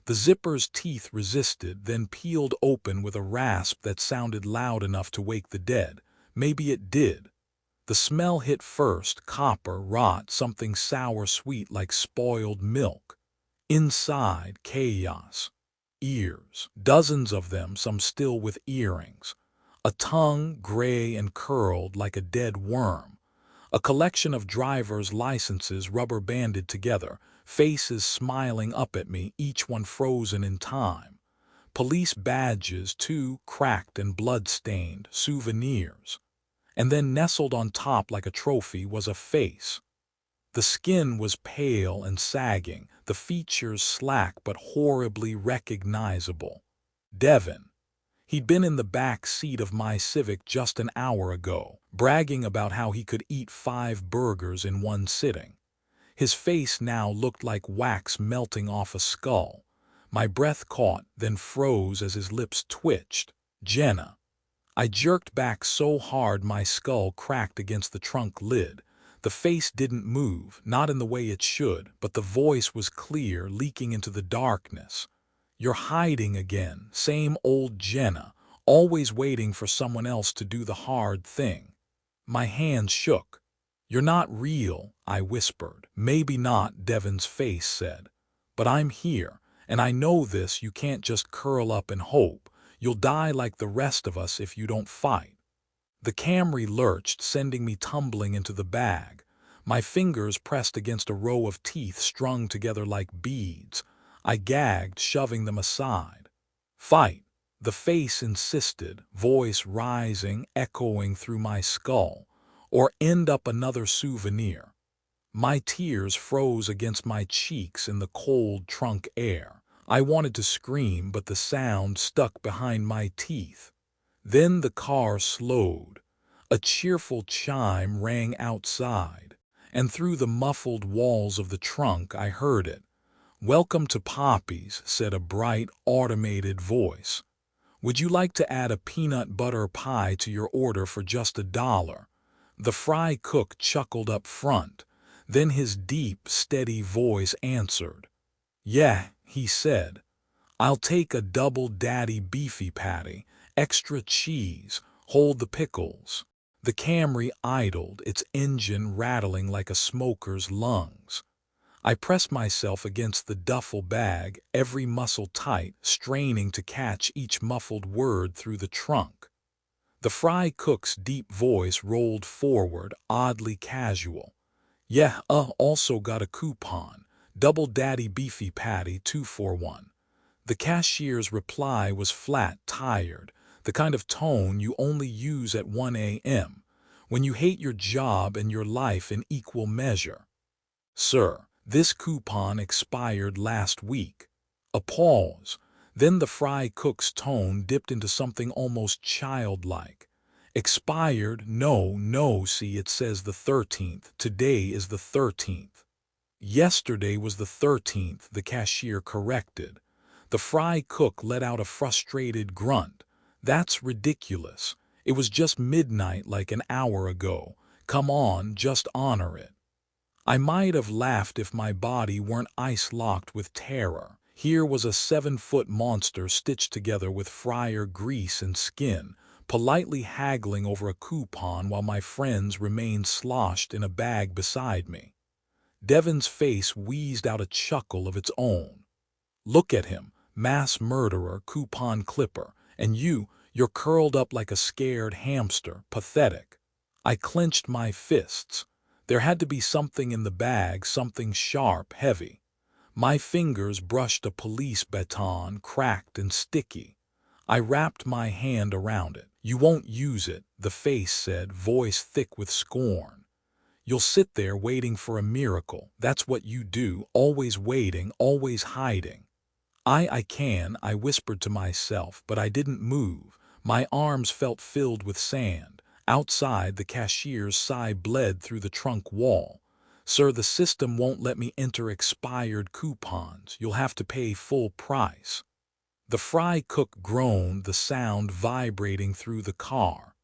The zipper's teeth resisted, then peeled open with a rasp that sounded loud enough to wake the dead. Maybe it did. The smell hit first, copper, rot, something sour-sweet like spoiled milk. Inside, chaos. Ears. Dozens of them, some still with earrings. A tongue, gray and curled like a dead worm. A collection of driver's licenses rubber-banded together, faces smiling up at me, each one frozen in time. Police badges, too, cracked and blood-stained, souvenirs. And then nestled on top like a trophy was a face. The skin was pale and sagging, the features slack but horribly recognizable. Devin. He'd been in the back seat of my Civic just an hour ago, bragging about how he could eat 5 burgers in one sitting. His face now looked like wax melting off a skull. My breath caught, then froze as his lips twitched. Jenna. I jerked back so hard my skull cracked against the trunk lid. The face didn't move, not in the way it should, but the voice was clear, leaking into the darkness. You're hiding again, same old Jenna, always waiting for someone else to do the hard thing. My hands shook. You're not real, I whispered. Maybe not, Devin's face said. But I'm here, and I know this. You can't just curl up and hope. You'll die like the rest of us if you don't fight. The Camry lurched, sending me tumbling into the bag. My fingers pressed against a row of teeth strung together like beads. I gagged, shoving them aside. Fight. The face insisted, voice rising, echoing through my skull. Or end up another souvenir. My tears froze against my cheeks in the cold trunk air. I wanted to scream, but the sound stuck behind my teeth. Then the car slowed. A cheerful chime rang outside, and through the muffled walls of the trunk I heard it. "Welcome to Poppy's," said a bright, automated voice. "Would you like to add a peanut butter pie to your order for just $1? The fry cook chuckled up front. Then his deep, steady voice answered. "Yeah," he said. "I'll take a double daddy beefy patty, extra cheese, hold the pickles." The Camry idled, its engine rattling like a smoker's lungs. I pressed myself against the duffel bag, every muscle tight, straining to catch each muffled word through the trunk. The fry cook's deep voice rolled forward, oddly casual. "Yeah, also got a coupon. Double daddy beefy patty, 2 for 1. The cashier's reply was flat, tired, the kind of tone you only use at 1 a.m., when you hate your job and your life in equal measure. "Sir, this coupon expired last week." A pause. Then the fry cook's tone dipped into something almost childlike. "Expired? No, see, it says the 13th. Today is the 13th. "Yesterday was the 13th, the cashier corrected. The fry cook let out a frustrated grunt. "That's ridiculous. It was just midnight like an hour ago. Come on, just honor it." I might have laughed if my body weren't ice-locked with terror. Here was a 7-foot monster stitched together with fryer grease and skin, politely haggling over a coupon while my friends remained sloshed in a bag beside me. Devon's face wheezed out a chuckle of its own. "Look at him, mass murderer, coupon clipper, and you're curled up like a scared hamster, pathetic." I clenched my fists. There had to be something in the bag, something sharp, heavy. My fingers brushed a police baton, cracked and sticky. I wrapped my hand around it. "You won't use it," the face said, voice thick with scorn. "You'll sit there waiting for a miracle. That's what you do, always waiting, always hiding." I whispered to myself, but I didn't move. My arms felt filled with sand. Outside, the cashier's sigh bled through the trunk wall. "Sir, the system won't let me enter expired coupons. You'll have to pay full price." The fry cook groaned, the sound vibrating through the car.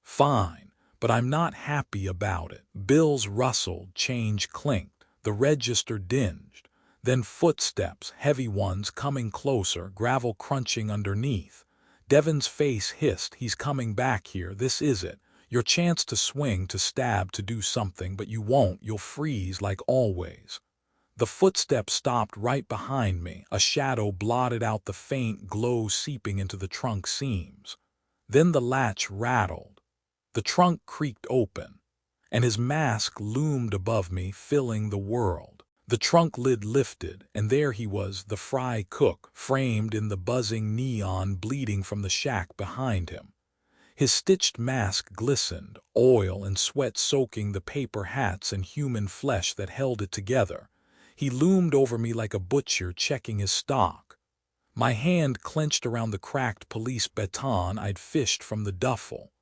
"Fine, but I'm not happy about it." Bills rustled, change clinked, the register dinged. Then footsteps, heavy ones coming closer, gravel crunching underneath. Devon's face hissed. "He's coming back here. This is it. Your chance to swing, to stab, to do something, but you won't. You'll freeze like always." The footsteps stopped right behind me. A shadow blotted out the faint glow seeping into the trunk seams. Then the latch rattled. The trunk creaked open, and his mask loomed above me, filling the world. The trunk lid lifted, and there he was, the fry cook, framed in the buzzing neon bleeding from the shack behind him. His stitched mask glistened, oil and sweat soaking the paper hats and human flesh that held it together. He loomed over me like a butcher checking his stock. My hand clenched around the cracked police baton I'd fished from the duffel.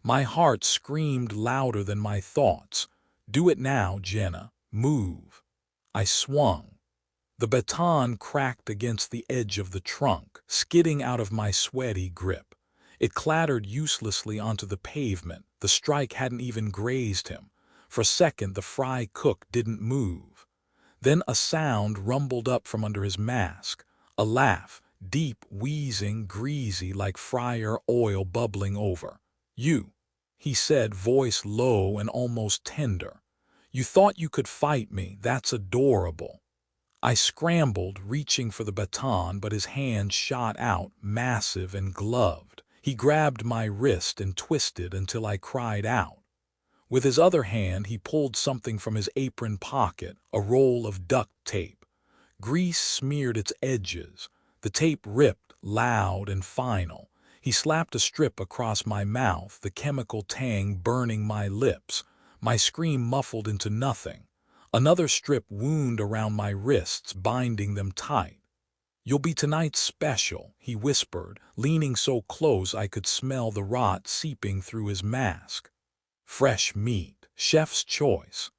My heart screamed louder than my thoughts. "Do it now, Jenna. Move." I swung. The baton cracked against the edge of the trunk, skidding out of my sweaty grip. It clattered uselessly onto the pavement. The strike hadn't even grazed him. For a second, the fry cook didn't move. Then a sound rumbled up from under his mask. A laugh, deep, wheezing, greasy, like fryer oil bubbling over. "You," he said, voice low and almost tender. "You thought you could fight me. That's adorable." I scrambled, reaching for the baton, but his hand shot out, massive and gloved. He grabbed my wrist and twisted until I cried out. With his other hand, he pulled something from his apron pocket, a roll of duct tape. Grease smeared its edges. The tape ripped, loud and final. He slapped a strip across my mouth, the chemical tang burning my lips, my scream muffled into nothing. Another strip wound around my wrists, binding them tight. "You'll be tonight's special," he whispered, leaning so close I could smell the rot seeping through his mask. "Fresh meat, chef's choice."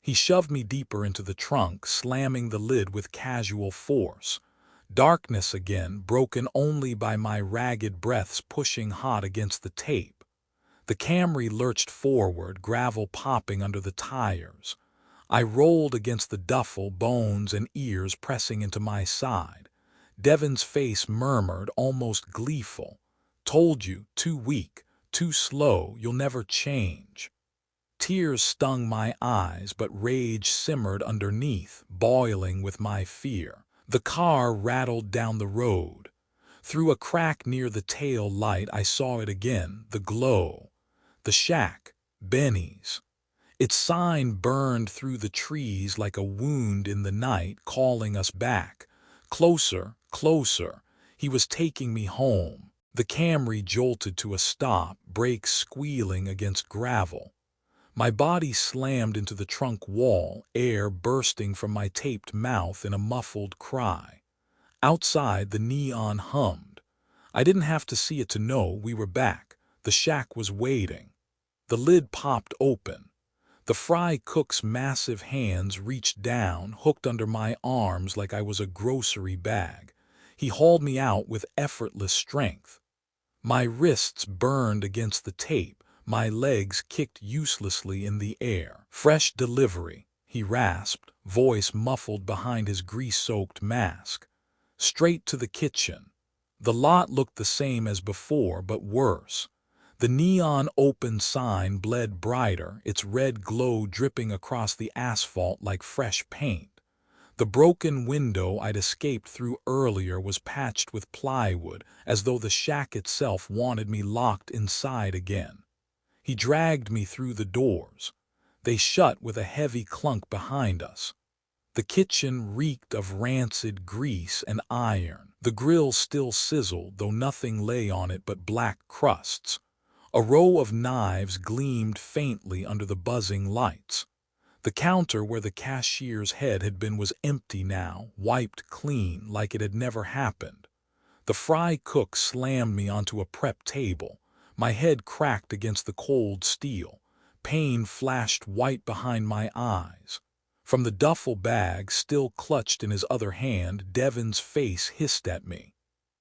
He shoved me deeper into the trunk, slamming the lid with casual force. Darkness again, broken only by my ragged breaths pushing hot against the tape. The Camry lurched forward, gravel popping under the tires. I rolled against the duffel, bones and ears pressing into my side. Devon's face murmured, almost gleeful. "Told you, too weak, too slow, you'll never change." Tears stung my eyes, but rage simmered underneath, boiling with my fear. The car rattled down the road. Through a crack near the tail light I saw it again, the glow. The shack, Benny's. Its sign burned through the trees like a wound in the night, calling us back. Closer, closer. He was taking me home. The Camry jolted to a stop, brakes squealing against gravel. My body slammed into the trunk wall, air bursting from my taped mouth in a muffled cry. Outside, the neon hummed. I didn't have to see it to know we were back. The shack was waiting. The lid popped open. The fry cook's massive hands reached down, hooked under my arms like I was a grocery bag. He hauled me out with effortless strength. My wrists burned against the tape. My legs kicked uselessly in the air. "Fresh delivery," he rasped, voice muffled behind his grease-soaked mask. Straight to the kitchen. The lot looked the same as before, but worse. The neon open sign bled brighter, its red glow dripping across the asphalt like fresh paint. The broken window I'd escaped through earlier was patched with plywood, as though the shack itself wanted me locked inside again. He dragged me through the doors. They shut with a heavy clunk behind us. The kitchen reeked of rancid grease and iron. The grill still sizzled, though nothing lay on it but black crusts. A row of knives gleamed faintly under the buzzing lights. The counter where the cashier's head had been was empty now, wiped clean like it had never happened. The fry cook slammed me onto a prep table. My head cracked against the cold steel. Pain flashed white behind my eyes. From the duffel bag, still clutched in his other hand, Devon's face hissed at me.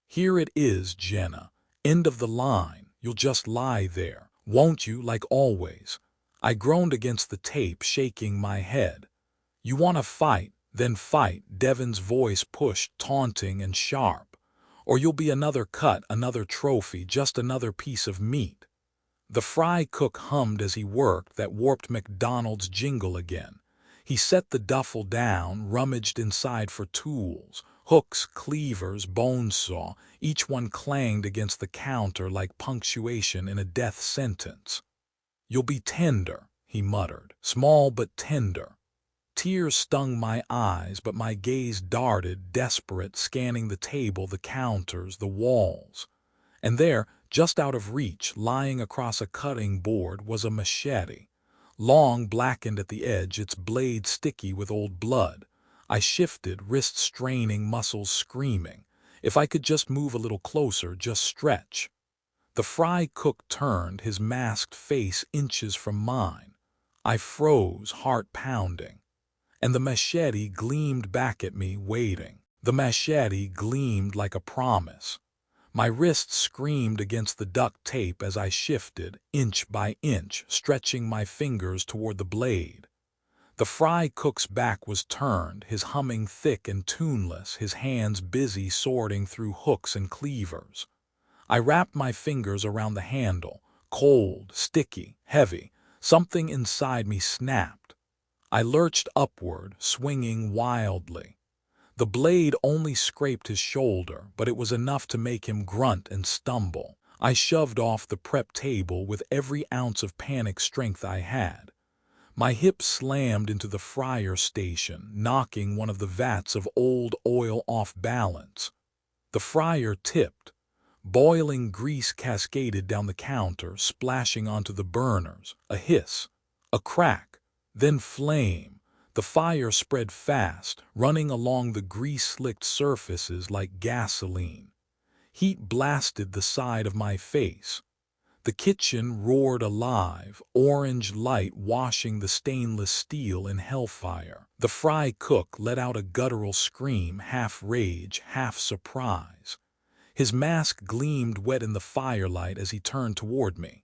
"Here it is, Jenna. End of the line. You'll just lie there, won't you, like always?" I groaned against the tape, shaking my head. "You want to fight? Then fight," Devon's voice pushed, taunting and sharp. "Or you'll be another cut, another trophy, just another piece of meat." The fry cook hummed as he worked, that warped McDonald's jingle again. He set the duffel down, rummaged inside for tools. Hooks, cleavers, bone saw, each one clanged against the counter like punctuation in a death sentence. "You'll be tender," he muttered, "small but tender." Tears stung my eyes, but my gaze darted, desperate, scanning the table, the counters, the walls. And there, just out of reach, lying across a cutting board, was a machete. Long, blackened at the edge, its blade sticky with old blood. I shifted, wrists straining, muscles screaming. If I could just move a little closer, just stretch. The fry cook turned, his masked face inches from mine. I froze, heart pounding. And the machete gleamed back at me, waiting. The machete gleamed like a promise. My wrists screamed against the duct tape as I shifted, inch by inch, stretching my fingers toward the blade. The fry cook's back was turned, his humming thick and tuneless, his hands busy sorting through hooks and cleavers. I wrapped my fingers around the handle, cold, sticky, heavy. Something inside me snapped. I lurched upward, swinging wildly. The blade only scraped his shoulder, but it was enough to make him grunt and stumble. I shoved off the prep table with every ounce of panic strength I had. My hip slammed into the fryer station, knocking one of the vats of old oil off balance. The fryer tipped. Boiling grease cascaded down the counter, splashing onto the burners. A hiss, a crack, then flame. The fire spread fast, running along the grease-slicked surfaces like gasoline. Heat blasted the side of my face. The kitchen roared alive, orange light washing the stainless steel in hellfire. The fry cook let out a guttural scream, half rage, half surprise. His mask gleamed wet in the firelight as he turned toward me.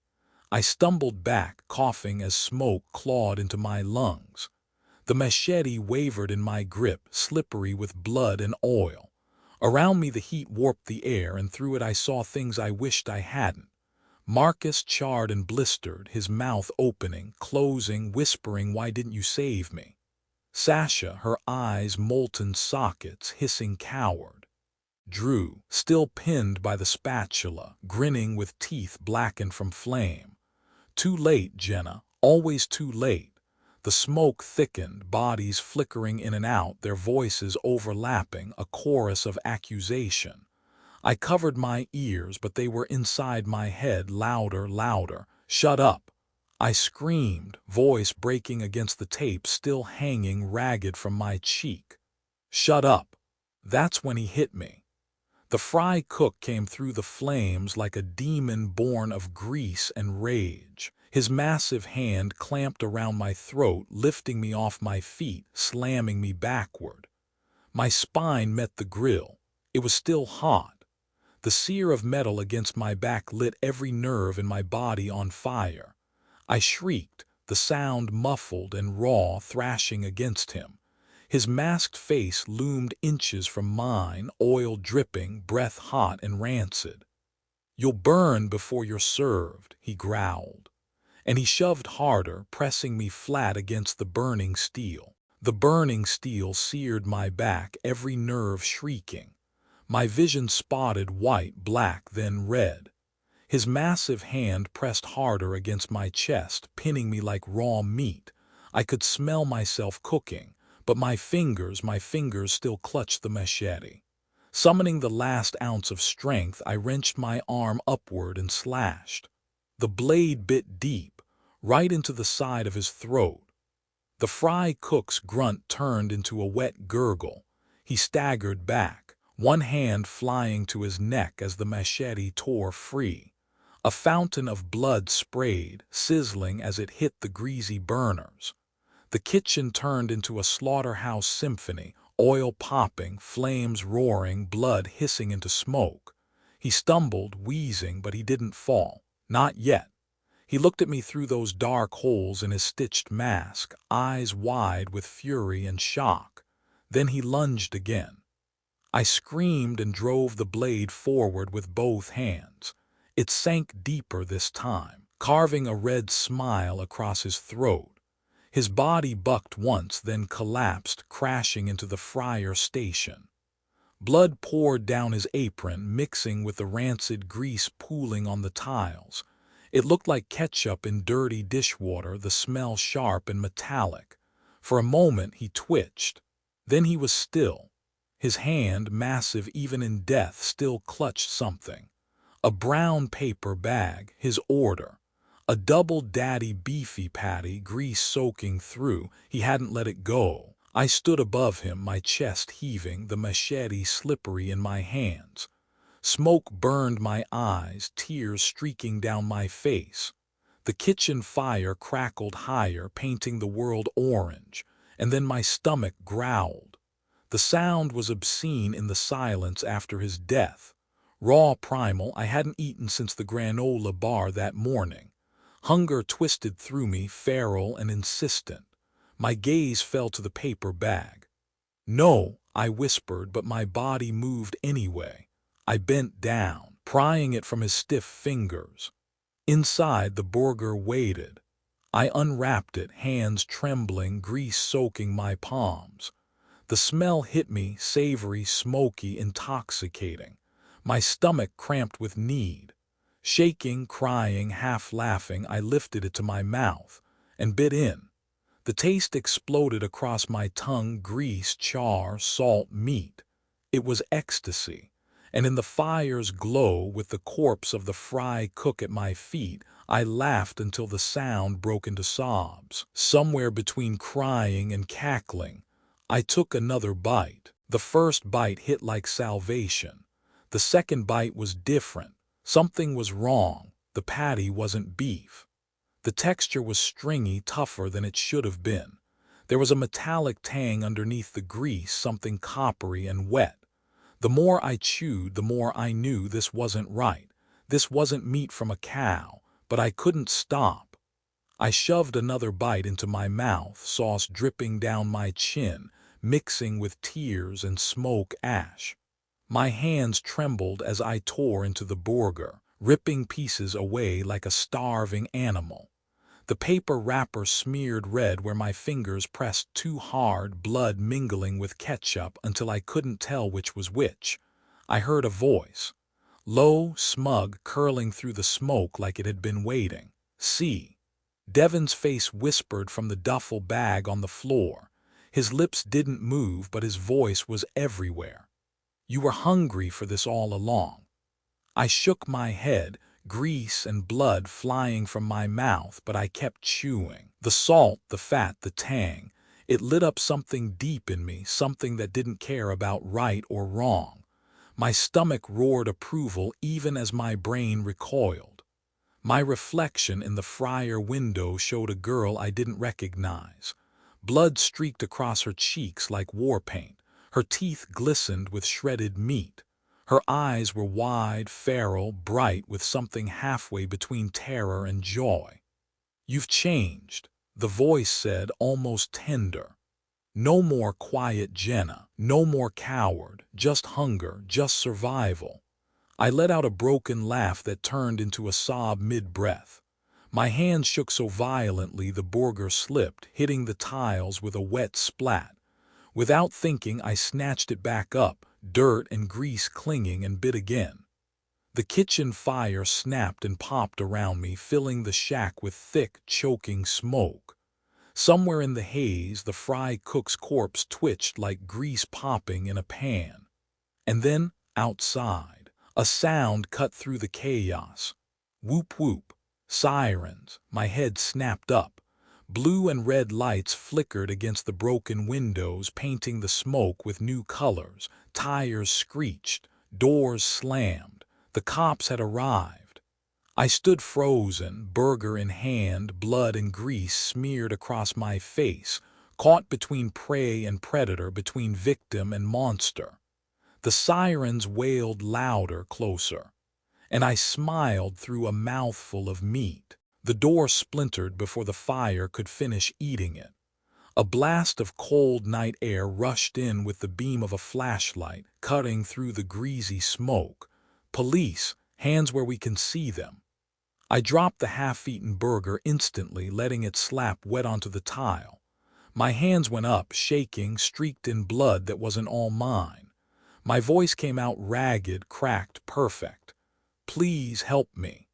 I stumbled back, coughing as smoke clawed into my lungs. The machete wavered in my grip, slippery with blood and oil. Around me the heat warped the air, and through it I saw things I wished I hadn't. Marcus, charred and blistered, his mouth opening, closing, whispering, "Why didn't you save me?" Sasha, her eyes molten sockets, hissing, "Coward." Drew, still pinned by the spatula, grinning with teeth blackened from flame. Too late, Jenna, always too late. The smoke thickened, bodies flickering in and out, their voices overlapping, a chorus of accusation. I covered my ears, but they were inside my head, louder, louder. "Shut up!" I screamed, voice breaking against the tape still hanging ragged from my cheek. "Shut up!" That's when he hit me. The fry cook came through the flames like a demon born of grease and rage. His massive hand clamped around my throat, lifting me off my feet, slamming me backward. My spine met the grill. It was still hot. The sear of metal against my back lit every nerve in my body on fire. I shrieked, the sound muffled and raw, thrashing against him. His masked face loomed inches from mine, oil dripping, breath hot and rancid. "You'll burn before you're served," he growled. And he shoved harder, pressing me flat against the burning steel. The burning steel seared my back, every nerve shrieking. My vision spotted white, black, then red. His massive hand pressed harder against my chest, pinning me like raw meat. I could smell myself cooking, but my fingers still clutched the machete. Summoning the last ounce of strength, I wrenched my arm upward and slashed. The blade bit deep, right into the side of his throat. The fry cook's grunt turned into a wet gurgle. He staggered back, one hand flying to his neck as the machete tore free. A fountain of blood sprayed, sizzling as it hit the greasy burners. The kitchen turned into a slaughterhouse symphony, oil popping, flames roaring, blood hissing into smoke. He stumbled, wheezing, but he didn't fall. Not yet. He looked at me through those dark holes in his stitched mask, eyes wide with fury and shock. Then he lunged again. I screamed and drove the blade forward with both hands. It sank deeper this time, carving a red smile across his throat. His body bucked once, then collapsed, crashing into the fryer station. Blood poured down his apron, mixing with the rancid grease pooling on the tiles. It looked like ketchup in dirty dishwater, the smell sharp and metallic. For a moment he twitched. Then he was still. His hand, massive even in death, still clutched something. A brown paper bag, his order. A double daddy beefy patty, grease soaking through. He hadn't let it go. I stood above him, my chest heaving, the machete slippery in my hands. Smoke burned my eyes, tears streaking down my face. The kitchen fire crackled higher, painting the world orange, and then my stomach growled. The sound was obscene in the silence after his death. Raw, primal, I hadn't eaten since the granola bar that morning. Hunger twisted through me, feral and insistent. My gaze fell to the paper bag. "No," I whispered, but my body moved anyway. I bent down, prying it from his stiff fingers. Inside, the burger waited. I unwrapped it, hands trembling, grease soaking my palms. The smell hit me, savory, smoky, intoxicating. My stomach cramped with need. Shaking, crying, half laughing, I lifted it to my mouth and bit in. The taste exploded across my tongue, grease, char, salt, meat. It was ecstasy. and in the fire's glow with the corpse of the fry cook at my feet, I laughed until the sound broke into sobs. Somewhere between crying and cackling, I took another bite. The first bite hit like salvation. The second bite was different. Something was wrong. The patty wasn't beef. The texture was stringy, tougher than it should have been. There was a metallic tang underneath the grease, something coppery and wet. The more I chewed, the more I knew this wasn't right. This wasn't meat from a cow, but I couldn't stop. I shoved another bite into my mouth, sauce dripping down my chin, mixing with tears and smoke ash. My hands trembled as I tore into the burger, ripping pieces away like a starving animal. The paper wrapper smeared red where my fingers pressed too hard, blood mingling with ketchup until I couldn't tell which was which. I heard a voice, low, smug, curling through the smoke like it had been waiting. "See." Devin's face whispered from the duffel bag on the floor. His lips didn't move, but his voice was everywhere. "You were hungry for this all along." I shook my head, grease and blood flying from my mouth, but I kept chewing. The salt, the fat, the tang, it lit up something deep in me, something that didn't care about right or wrong. My stomach roared approval even as my brain recoiled. My reflection in the fryer window showed a girl I didn't recognize. Blood streaked across her cheeks like war paint. Her teeth glistened with shredded meat. Her eyes were wide, feral, bright with something halfway between terror and joy. "You've changed," the voice said, almost tender. "No more quiet Jenna, no more coward, just hunger, just survival." I let out a broken laugh that turned into a sob mid-breath. My hands shook so violently the burger slipped, hitting the tiles with a wet splat. Without thinking, I snatched it back up, dirt and grease clinging, and bit again. The kitchen fire snapped and popped around me, filling the shack with thick, choking smoke. Somewhere in the haze, the fry cook's corpse twitched like grease popping in a pan. And then, outside, a sound cut through the chaos. Whoop whoop. Sirens. My head snapped up. Blue and red lights flickered against the broken windows, painting the smoke with new colors. Tires screeched. Doors slammed. The cops had arrived. I stood frozen, burger in hand, blood and grease smeared across my face, caught between prey and predator, between victim and monster. The sirens wailed louder, closer, and I smiled through a mouthful of meat. The door splintered before the fire could finish eating it. A blast of cold night air rushed in with the beam of a flashlight, cutting through the greasy smoke. "Police, hands where we can see them." I dropped the half-eaten burger instantly, letting it slap wet onto the tile. My hands went up, shaking, streaked in blood that wasn't all mine. My voice came out ragged, cracked, perfect. "Please help me."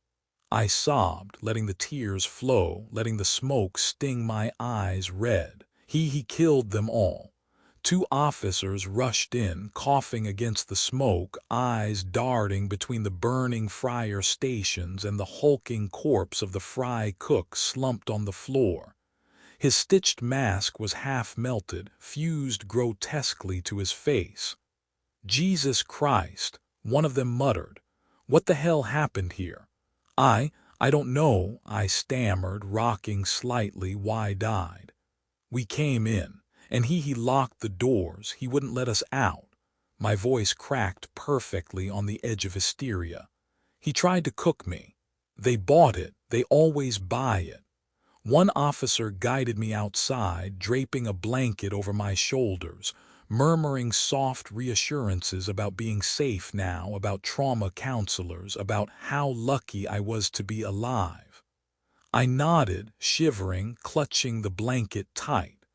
I sobbed, letting the tears flow, letting the smoke sting my eyes red. He killed them all." 2 officers rushed in, coughing against the smoke, eyes darting between the burning fryer stations and the hulking corpse of the fry cook slumped on the floor. His stitched mask was half melted, fused grotesquely to his face. "Jesus Christ," one of them muttered. "What the hell happened here?" I don't know," I stammered, rocking slightly, wide-eyed. "We came in, and he locked the doors. He wouldn't let us out." My voice cracked perfectly on the edge of hysteria. "He tried to cook me. They bought it. They always buy it." One officer guided me outside, draping a blanket over my shoulders, murmuring soft reassurances about being safe now, about trauma counselors, about how lucky I was to be alive. I nodded, shivering, clutching the blanket tight.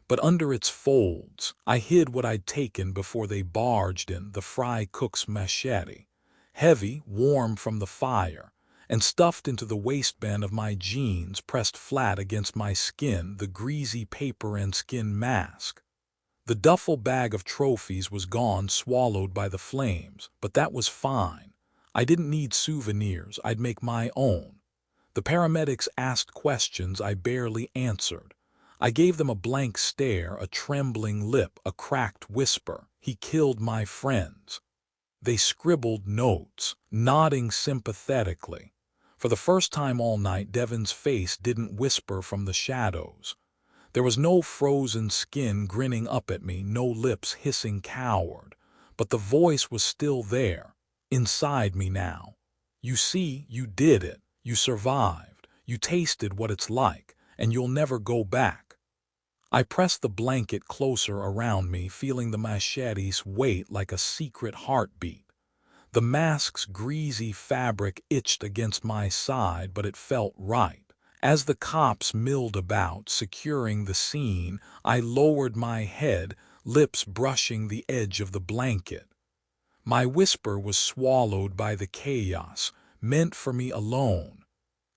But under its folds, I hid what I'd taken before they barged in, the fry cook's machete. Heavy, warm from the fire, and stuffed into the waistband of my jeans, pressed flat against my skin, the greasy paper and skin mask. The duffel bag of trophies was gone, swallowed by the flames, but that was fine. I didn't need souvenirs, I'd make my own. The paramedics asked questions I barely answered. I gave them a blank stare, a trembling lip, a cracked whisper. He killed my friends. They scribbled notes, nodding sympathetically. For the first time all night, Devon's face didn't whisper from the shadows. There was no frozen skin grinning up at me, no lips hissing coward. But the voice was still there, inside me now. You see, you did it. You survived. You tasted what it's like, and you'll never go back. I pressed the blanket closer around me, feeling the machete's weight like a secret heartbeat. The mask's greasy fabric itched against my side, but it felt right. As the cops milled about, securing the scene, I lowered my head, lips brushing the edge of the blanket. My whisper was swallowed by the chaos, meant for me alone.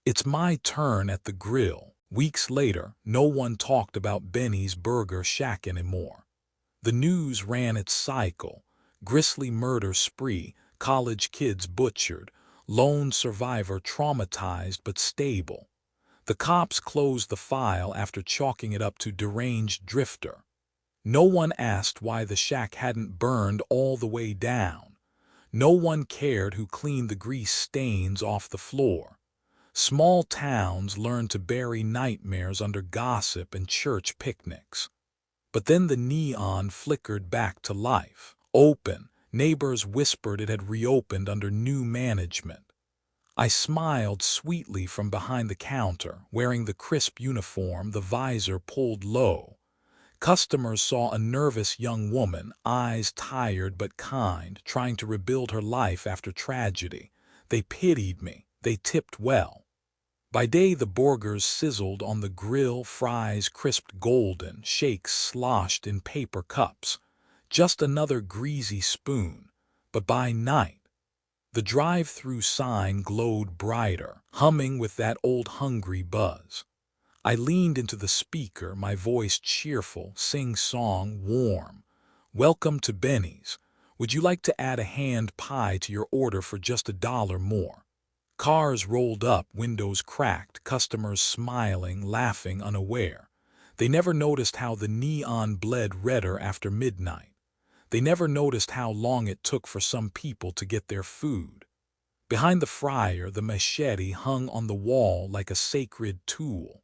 It's my turn at the grill. Weeks later, no one talked about Benny's Burger Shack anymore. The news ran its cycle: grisly murder spree, college kids butchered, lone survivor traumatized but stable. The cops closed the file after chalking it up to deranged drifter. No one asked why the shack hadn't burned all the way down. No one cared who cleaned the grease stains off the floor. Small towns learned to bury nightmares under gossip and church picnics. But then the neon flickered back to life. Open. Neighbors whispered it had reopened under new management. I smiled sweetly from behind the counter, wearing the crisp uniform, the visor pulled low. Customers saw a nervous young woman, eyes tired but kind, trying to rebuild her life after tragedy. They pitied me. They tipped well. By day the burgers sizzled on the grill, fries crisped golden, shakes sloshed in paper cups. Just another greasy spoon. But by night, the drive-thru sign glowed brighter, humming with that old hungry buzz. I leaned into the speaker, my voice cheerful, sing-song, warm. Welcome to Benny's. Would you like to add a hand pie to your order for just $1 more? Cars rolled up, windows cracked, customers smiling, laughing, unaware. They never noticed how the neon bled redder after midnight. They never noticed how long it took for some people to get their food. Behind the fryer, the machete hung on the wall like a sacred tool.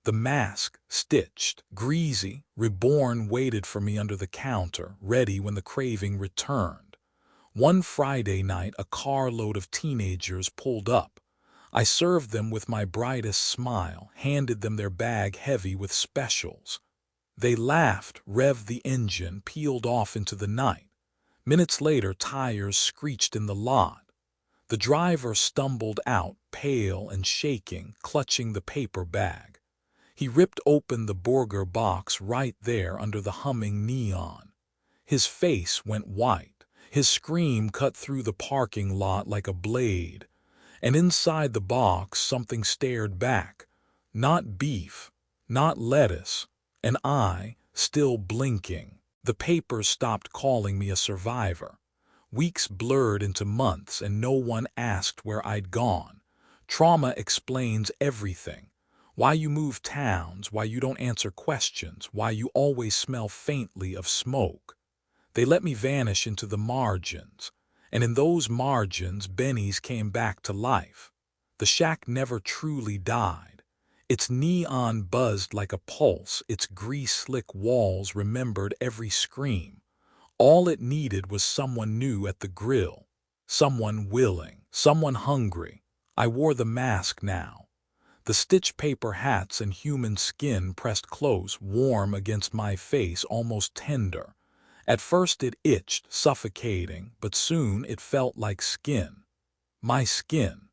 The mask, stitched, greasy, reborn, waited for me under the counter, ready when the craving returned. One Friday night, a carload of teenagers pulled up. I served them with my brightest smile, handed them their bag heavy with specials. They laughed, revved the engine, peeled off into the night. Minutes later, tires screeched in the lot. The driver stumbled out, pale and shaking, clutching the paper bag. He ripped open the burger box right there under the humming neon. His face went white. His scream cut through the parking lot like a blade. And inside the box, something stared back. Not beef, not lettuce. An eye, still blinking. The papers stopped calling me a survivor. Weeks blurred into months and no one asked where I'd gone. Trauma explains everything. Why you move towns, why you don't answer questions, why you always smell faintly of smoke. They let me vanish into the margins. And in those margins, Benny's came back to life. The shack never truly died. Its neon buzzed like a pulse, its grease-slick walls remembered every scream. All it needed was someone new at the grill, someone willing, someone hungry. I wore the mask now. The stitch paper hats and human skin pressed close, warm against my face, almost tender. At first it itched, suffocating, but soon it felt like skin. My skin.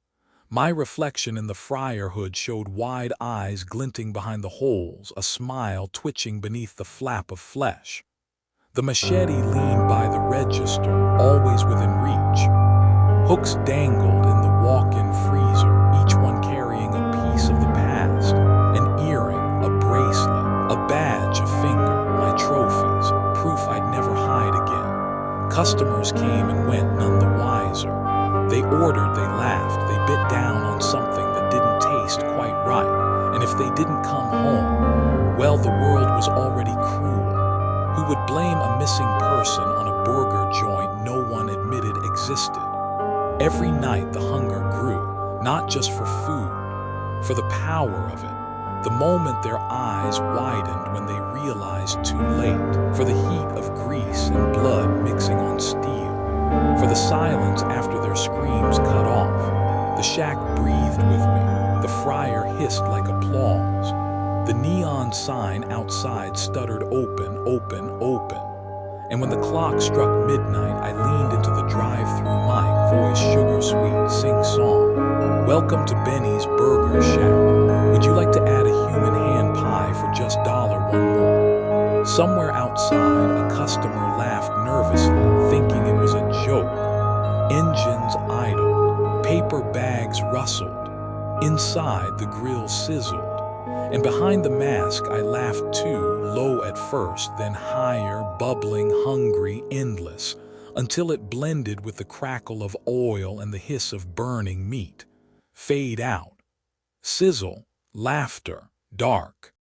My reflection in the fryer hood showed wide eyes glinting behind the holes, a smile twitching beneath the flap of flesh. The machete leaned by the register, always within reach. Hooks dangled in the walk-in freezer, each one carrying a piece of the past. An earring, a bracelet, a badge, a finger, my trophies, Customers came and went none the wiser. They ordered, they laughed, they bit down on something that didn't taste quite right. And if they didn't come home, well, the world was already cruel. Who would blame a missing person on a burger joint no one admitted existed? Every night the hunger grew, not just for food, for the power of it. The moment their eyes widened when they realized too late, for the heat of grease and blood mixing on steel, for the silence after their screams cut off. The shack breathed with me, the fryer hissed like applause. The neon sign outside stuttered open, open, open. And when the clock struck midnight, I leaned into the drive-thru mic, voice sugar-sweet, sing-song. Welcome to Benny's Burger Shack. Would you like to add a human hand pie for just $1 more? Somewhere outside, a customer laughed nervously, thinking it was a joke. Engines idled, paper bags rustled. Inside, the grill sizzled. And behind the mask, I laughed too, low at first, then higher, bubbling, hungry, endless, until it blended with the crackle of oil and the hiss of burning meat. Fade out. Sizzle, laughter, dark.